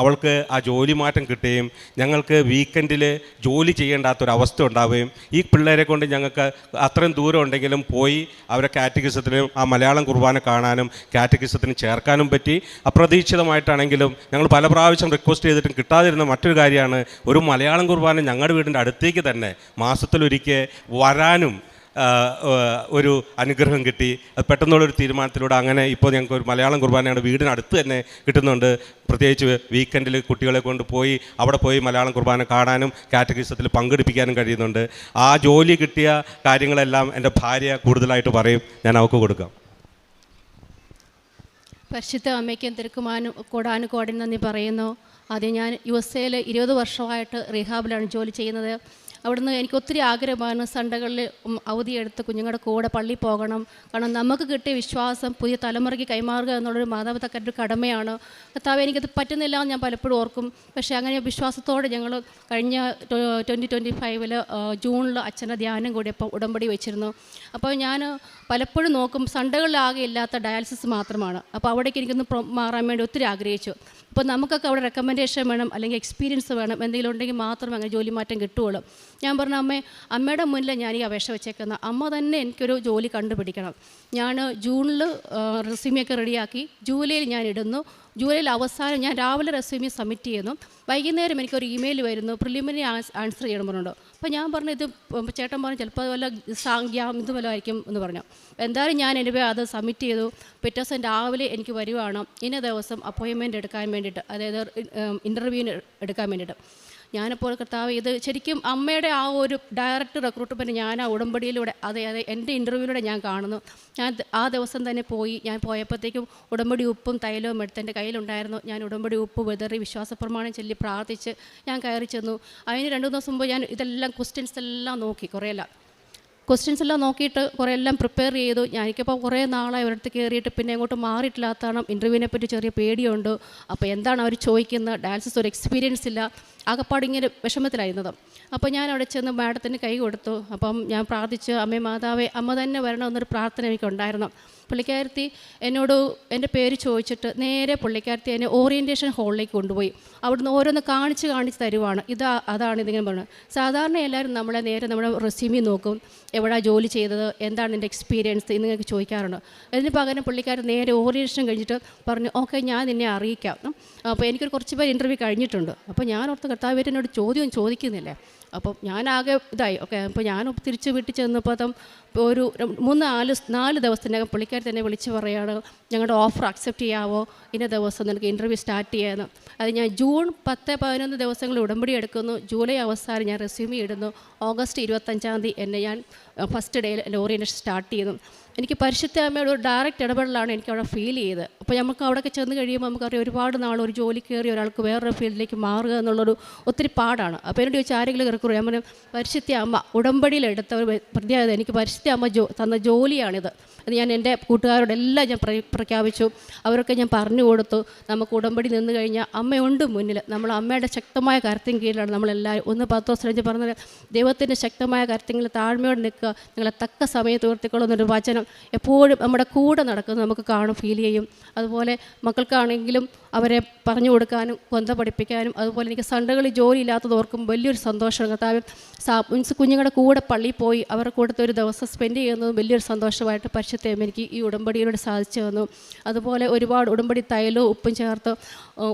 [SPEAKER 10] അവൾക്ക് ആ ജോലി മാറ്റം കിട്ടുകയും ഞങ്ങൾക്ക് വീക്കെൻഡിൽ ജോലി ചെയ്യേണ്ടാത്തൊരവസ്ഥ ഉണ്ടാവുകയും ഈ പിള്ളേരെ കൊണ്ട് ഞങ്ങൾക്ക് അത്രയും ദൂരം ഉണ്ടെങ്കിലും പോയി അവരെ കാറ്റഗിസത്തിനും ആ മലയാളം കുർബാന കാണാനും കാറ്റഗിസത്തിന് ചേർക്കാനും പറ്റി. അപ്രതീക്ഷിതമായിട്ടാണെങ്കിലും ഞങ്ങൾ പല പ്രാവശ്യം റിക്വസ്റ്റ് ചെയ്തിട്ടും കിട്ടാതിരുന്ന മറ്റൊരു കാര്യമാണ്, ഒരു മലയാളം കുർബാന ഞങ്ങളുടെ വീടിൻ്റെ അടുത്തേക്ക് തന്നെ മാസത്തിലൊരിക്കൽ വരാനും ഒരു അനുഗ്രഹം കിട്ടി. അത് പെട്ടെന്നുള്ളൊരു തീരുമാനത്തിലൂടെ അങ്ങനെ ഇപ്പോൾ ഞങ്ങൾക്ക് ഒരു മലയാളം കുർബാന ഞങ്ങളുടെ വീടിനടുത്ത് തന്നെ കിട്ടുന്നുണ്ട്. പ്രത്യേകിച്ച് വീക്കെൻഡിൽ കുട്ടികളെ കൊണ്ട് പോയി അവിടെ പോയി മലയാളം കുർബാന കാണാനും കാറ്റഗിസത്തിൽ പങ്കെടുപ്പിക്കാനും കഴിയുന്നുണ്ട്. ആ ജോലി കിട്ടിയ കാര്യങ്ങളെല്ലാം എൻ്റെ ഭാര്യ കൂടുതലായിട്ട് പറയും, ഞാൻ അവൾക്ക് കൊടുക്കാം.
[SPEAKER 11] പരിശുദ്ധ അമ്മയ്ക്കും കോടാനുകോടി നന്ദി പറയുന്നു. ആദ്യം ഞാൻ USA 20 വർഷമായിട്ട് റീഹാബിലാണ് ജോലി ചെയ്യുന്നത്. അവിടുന്ന് എനിക്ക് ഒത്തിരി ആഗ്രഹമാണ് സൺഡേകളിൽ അവധിയെടുത്ത് കുഞ്ഞുങ്ങളുടെ കൂടെ പള്ളിയിൽ പോകണം. കാരണം നമുക്ക് കിട്ടിയ വിശ്വാസം പുതിയ തലമുറയ്ക്ക് കൈമാറുക എന്നുള്ളൊരു മാതാപിതാക്കളുടെ ഒരു കടമയാണ്. കർത്താവ് എനിക്കത് പറ്റുന്നില്ല എന്ന് ഞാൻ പലപ്പോഴും ഓർക്കും. പക്ഷേ അങ്ങനെ വിശ്വാസത്തോടെ ഞങ്ങൾ കഴിഞ്ഞ 2025 ജൂണിൽ അച്ഛൻ്റെ ധ്യാനം കൂടിയപ്പോൾ ഉടമ്പടി വെച്ചിരുന്നു. അപ്പോൾ ഞാൻ പലപ്പോഴും നോക്കും സൺഡേകളിലാകെ ഇല്ലാത്ത ഡയാലിസിസ് മാത്രമാണ്. അപ്പോൾ അവിടേക്ക് എനിക്കൊന്ന് മാറാൻ വേണ്ടി ഒത്തിരി ആഗ്രഹിച്ചു. അപ്പോൾ നമുക്കൊക്കെ അവിടെ റെക്കമെൻഡേഷൻ വേണം, അല്ലെങ്കിൽ എക്സ്പീരിയൻസ് വേണം, എന്തെങ്കിലും ഉണ്ടെങ്കിൽ മാത്രമേ അങ്ങനെ ജോലി മാറ്റം കിട്ടുകയുള്ളൂ. ഞാൻ പറഞ്ഞു, അമ്മയുടെ മുന്നിൽ ഞാൻ ഈ അപേക്ഷ വെച്ചേക്കുന്ന, അമ്മ തന്നെ എനിക്കൊരു ജോലി കണ്ടുപിടിക്കണം. ഞാൻ ജൂണിൽ റെസ്യൂമിയൊക്കെ റെഡിയാക്കി ജൂലൈയിൽ ഞാൻ ഇടുന്നു. ജൂലൈയിൽ അവസാനം ഞാൻ രാവിലെ റെസ്യൂമി സബ്മിറ്റ് ചെയ്യുന്നു. വൈകുന്നേരം എനിക്കൊരു ഇമെയിൽ വരുന്നു, പ്രിലിമിനറി ആൻസർ ചെയ്യണം പറഞ്ഞുണ്ട്. അപ്പോൾ ഞാൻ പറഞ്ഞു, ഇത് ചേട്ടൻ പറഞ്ഞു ചിലപ്പോൾ വല്ല ഇത് വല്ല ആയിരിക്കും എന്ന് പറഞ്ഞു. എന്തായാലും ഞാൻ അത് സബ്മിറ്റ് ചെയ്തു. പിറ്റേ ദിവസം രാവിലെ എനിക്ക് വരുവാണ് ഇന്ന ദിവസം അപ്പോയിൻമെൻറ്റ് എടുക്കാൻ വേണ്ടിയിട്ട്, അതായത് ഇൻ്റർവ്യൂവിന് എടുക്കാൻ വേണ്ടിയിട്ട്. ഞാനപ്പോൾ കർത്താവ്, ഇത് ശരിക്കും അമ്മയുടെ ആ ഒരു ഡയറക്റ്റ് റിക്രൂട്ട്മെൻറ്റ് ഞാൻ ആ ഉടമ്പടിയിലൂടെ അതായത് എൻ്റെ ഇൻ്റർവ്യൂവിലൂടെ ഞാൻ കാണുന്നു. ഞാൻ ആ ദിവസം തന്നെ പോയി. ഞാൻ പോയപ്പോഴത്തേക്കും ഉടമ്പടി ഉപ്പും തൈലവും എടുത്ത് എൻ്റെ കയ്യിലുണ്ടായിരുന്നു. ഞാൻ ഉടമ്പടി ഉപ്പ് വിതറി വിശ്വാസപ്രമാണം ചൊല്ലി പ്രാർത്ഥിച്ച് ഞാൻ കയറി ചെന്നു. അതിന് 2 ദിവസം മുമ്പ് ഞാൻ ഇതെല്ലാം ക്വസ്റ്റ്യൻസ് എല്ലാം നോക്കി, ക്വസ്റ്റ്യൻസ് എല്ലാം നോക്കിയിട്ട് കുറേ എല്ലാം പ്രിപ്പയർ ചെയ്തു. എനിക്കിപ്പോൾ കുറേ നാളായി ഒരിടത്ത് കയറിയിട്ട് പിന്നെ അങ്ങോട്ട് മാറിയിട്ടില്ലാത്തതാണ്. ഇൻ്റർവ്യൂവിനെ പറ്റി ചെറിയ പേടിയുണ്ട്. അപ്പോൾ എന്താണ് അവർ ചോദിക്കുന്നത്, ഡയാലിസിസ് ഒരു എക്സ്പീരിയൻസ് ഇല്ല, ആകപ്പാടിങ്ങനെ വിഷമത്തിലായിരുന്നത്. അപ്പോൾ ഞാൻ അവിടെ ചെന്ന് മാഡത്തിന് കൈ കൊടുത്തു. അപ്പം ഞാൻ പ്രാർത്ഥിച്ചു, അമ്മേ മാതാവേ, അമ്മ തന്നെ വരണമെന്നൊരു പ്രാർത്ഥന എനിക്കുണ്ടായിരുന്നു. പുള്ളിക്കാരത്തി എന്നോട് എൻ്റെ പേര് ചോദിച്ചിട്ട് നേരെ പുള്ളിക്കാരത്തി എന്നെ ഓറിയൻറ്റേഷൻ ഹാളിലേക്ക് കൊണ്ടുപോയി. അവിടുന്ന് ഓരോന്ന് കാണിച്ച് തരുവാണ്. അതാണ് ഇതിങ്ങനെ പറഞ്ഞത്. സാധാരണ എല്ലാവരും നമ്മളെ നേരെ നമ്മുടെ റെസ്യൂമി നോക്കും, എവിടെ ജോലി ചെയ്തത്, എന്താണ് എൻ്റെ എക്സ്പീരിയൻസ് നിങ്ങൾക്ക് ചോദിക്കാറുണ്ട്. അതിന് പകരം പുള്ളിക്കാരൻ നേരെ ഓറിയൻറ്റേഷൻ കഴിഞ്ഞിട്ട് പറഞ്ഞു, ഓക്കെ ഞാൻ നിന്നെ അറിയിക്കാം. അപ്പോൾ എനിക്കൊരു കുറച്ച് പേര് ഇൻ്റർവ്യൂ കഴിഞ്ഞിട്ടുണ്ട്. അപ്പോൾ ഞാൻ ഓർത്ത് കർത്താവ് എന്നോട് ചോദ്യം ചോദിക്കുന്നില്ലേ. അപ്പം ഞാനാകെ ഇതായി. ഓക്കെ, അപ്പോൾ ഞാൻ തിരിച്ച് വീട്ടിൽ ചെന്നപ്പോൾ ഒരു 4 ദിവസത്തിനകം പുള്ളിക്കാരി തന്നെ വിളിച്ച് പറയുകയാണ്, ഞങ്ങളുടെ ഓഫർ അക്സെപ്റ്റ് ചെയ്യാവോ, ഇന്ന ദിവസം നിനക്ക് ഇൻ്റർവ്യൂ സ്റ്റാർട്ട് ചെയ്യാമെന്ന്. അത് ഞാൻ ജൂൺ 10-11 ദിവസങ്ങൾ ഉടമ്പടി എടുക്കുന്നു. ജൂലൈ അവസാനം ഞാൻ റെസ്യൂമി ഇടുന്നു. ഓഗസ്റ്റ് 25-ാം തീയതി എന്നെ ഞാൻ ഫസ്റ്റ് ഡേയിൽ എൻ്റെ ഓറിയൻറ്റേഷൻ സ്റ്റാർട്ട് ചെയ്യുന്നു. എനിക്ക് പരിശുദ്ധ അമ്മയുടെ ഒരു ഡയറക്റ്റ് ഇടപെടലാണ് എനിക്ക് അവിടെ ഫീൽ ചെയ്തത്. അപ്പോൾ നമുക്ക് അവിടെയൊക്കെ ചെന്ന് കഴിയുമ്പോൾ നമുക്കറിയാം ഒരുപാട് നാൾ ഒരു ജോലി കയറി ഒരാൾക്ക് വേറൊരു ഫീൽഡിലേക്ക് മാറുക എന്നുള്ളൊരു ഒത്തിരി പാടാണ്. അപ്പോൾ എന്നോട് ചോദിച്ചാൽ ആരെങ്കിലും ഇറക്കുറൂ, ഞാൻ പറഞ്ഞു പരിശുദ്ധ അമ്മ ഉടമ്പടിയിൽ എടുത്ത ഒരു പ്രത്യേകത, എനിക്ക് പരിശുദ്ധ അമ്മ തന്ന ജോലിയാണിത്. അത് ഞാൻ എൻ്റെ കൂട്ടുകാരോടെല്ലാം ഞാൻ പ്രഖ്യാപിച്ചു. അവരൊക്കെ ഞാൻ പറഞ്ഞു കൊടുത്തു, നമുക്ക് ഉടമ്പടി നിന്ന് കഴിഞ്ഞാൽ അമ്മയുണ്ട് മുന്നിൽ. നമ്മൾ അമ്മയുടെ ശക്തമായ കരുത്തിൻ കീഴിലാണ് നമ്മളെല്ലാവരും. 1:10 പറഞ്ഞത് ദൈവത്തിൻ്റെ ശക്തമായ കരുത്തിങ്കിൽ താഴ്മയോടെ നിൽക്കുക, നിങ്ങളെ തക്ക സമയത്ത് ഉയർത്തിക്കൊള്ളുന്നൊരു വചനം എപ്പോഴും നമ്മുടെ കൂടെ നടക്കുന്നത് നമുക്ക് കാണും, ഫീൽ ചെയ്യും. അതുപോലെ മക്കൾക്കാണെങ്കിലും അവരെ പറഞ്ഞു കൊടുക്കാനും കൊന്ത പഠിപ്പിക്കാനും, അതുപോലെ എനിക്ക് സൺഡേകളിൽ ജോലി ഇല്ലാത്തത് ഓർക്കുമ്പോൾ വലിയൊരു സന്തോഷമാണ്. കർത്താവ് മീൻസ് കുഞ്ഞുങ്ങളുടെ കൂടെ പള്ളിയിൽ പോയി അവരുടെ കൂടത്തെ ഒരു ദിവസം സ്പെൻഡ് ചെയ്യുന്നതും വലിയൊരു സന്തോഷമായിട്ട് പരിശുദ്ധം എനിക്ക് ഈ ഉടമ്പടിയിലൂടെ സാധിച്ചു തന്നു. അതുപോലെ ഒരുപാട് ഉടമ്പടി തൈലവും ഉപ്പും ചേർത്ത്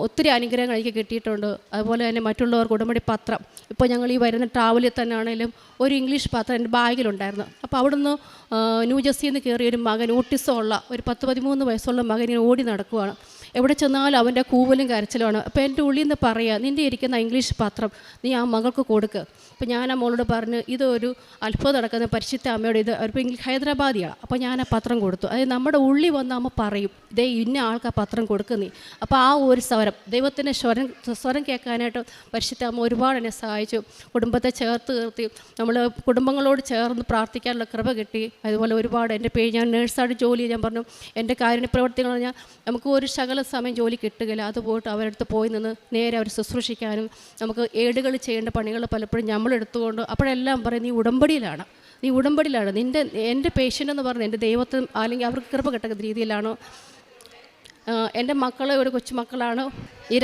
[SPEAKER 11] ഒത്തിരി അനുഗ്രഹങ്ങൾ എനിക്ക് കിട്ടിയിട്ടുണ്ട്. അതുപോലെ തന്നെ മറ്റുള്ളവർക്ക് ഉടമ്പടി പത്രം, ഇപ്പോൾ ഞങ്ങൾ ഈ വരുന്ന ട്രാവലിൽ തന്നെ ആണെങ്കിലും ഒരു ഇംഗ്ലീഷ് പത്രം എൻ്റെ ബാഗിലുണ്ടായിരുന്നു. അപ്പോൾ അവിടുന്ന് ന്യൂജേഴ്സിയിൽ നിന്ന് കയറിയ ഒരു മകൻ, ഓട്ടിസമുള്ള ഒരു 10-13 വയസ്സുള്ള മകൻ ഇങ്ങനെ ഓടി നടക്കുവാണ്. എവിടെ ചെന്നാലും അവൻ്റെ കൂവലും കരച്ചിലുമാണ്. അപ്പോൾ എൻ്റെ ഉള്ളിൽ നിന്ന് പറയുക, നിൻ്റെ ഇരിക്കുന്ന ഇംഗ്ലീഷ് പത്രം നീ ആ മകൾക്ക് കൊടുക്കുക. അപ്പോൾ ഞാൻ ആ മോളോട് പറഞ്ഞ് ഇതൊരു അത്ഭുതം നടക്കുന്ന പരിശുദ്ധ അമ്മയോട്, ഇത് അവരിപ്പോൾ ഹൈദരാബാദിയാണ്. അപ്പോൾ ഞാൻ ആ പത്രം കൊടുത്തു. അതായത് നമ്മുടെ ഉള്ളിൽ വന്ന് അമ്മ പറയും, ഇതേ ഇന്ന ആൾക്ക് ആ പത്രം കൊടുക്കുന്നേ. അപ്പോൾ ആ ഒരു സ്വരം, ദൈവത്തിൻ്റെ സ്വരം കേൾക്കാനായിട്ട് പരിശുദ്ധ അമ്മ ഒരുപാട് എന്നെ സഹായിച്ചു. കുടുംബത്തെ ചേർത്ത് നിർത്തി, നമ്മൾ കുടുംബങ്ങളോട് ചേർന്ന് പ്രാർത്ഥിക്കാനുള്ള കൃപ കിട്ടി. അതുപോലെ ഒരുപാട് എൻ്റെ ഞാൻ നേഴ്സായിട്ട് ജോലി ഞാൻ പറഞ്ഞു, എൻ്റെ കാരുണ്യപ്രവർത്തികൾ പറഞ്ഞാൽ നമുക്ക് ഒരു ശകല സമയം ജോലി കിട്ടുകയില്ല. അത് പോയിട്ട് അവരടുത്ത് പോയി നിന്ന് നേരെ അവർ ശുശ്രൂഷിക്കാനും, നമുക്ക് ഏടുകൾ ചെയ്യേണ്ട പണികൾ പലപ്പോഴും നമ്മളെടുത്തുകൊണ്ട് അപ്പോഴെല്ലാം പറയും നീ ഉടമ്പടിയിലാണ്, എൻ്റെ പേഷ്യൻ്റ് എന്ന് പറഞ്ഞ് എൻ്റെ ദൈവത്തിന് അല്ലെങ്കിൽ അവർക്ക് കൃപ കിട്ടുന്ന രീതിയിലാണ്. എൻ്റെ മക്കൾ ഒരു കൊച്ചുമക്കളാണ്. ഈ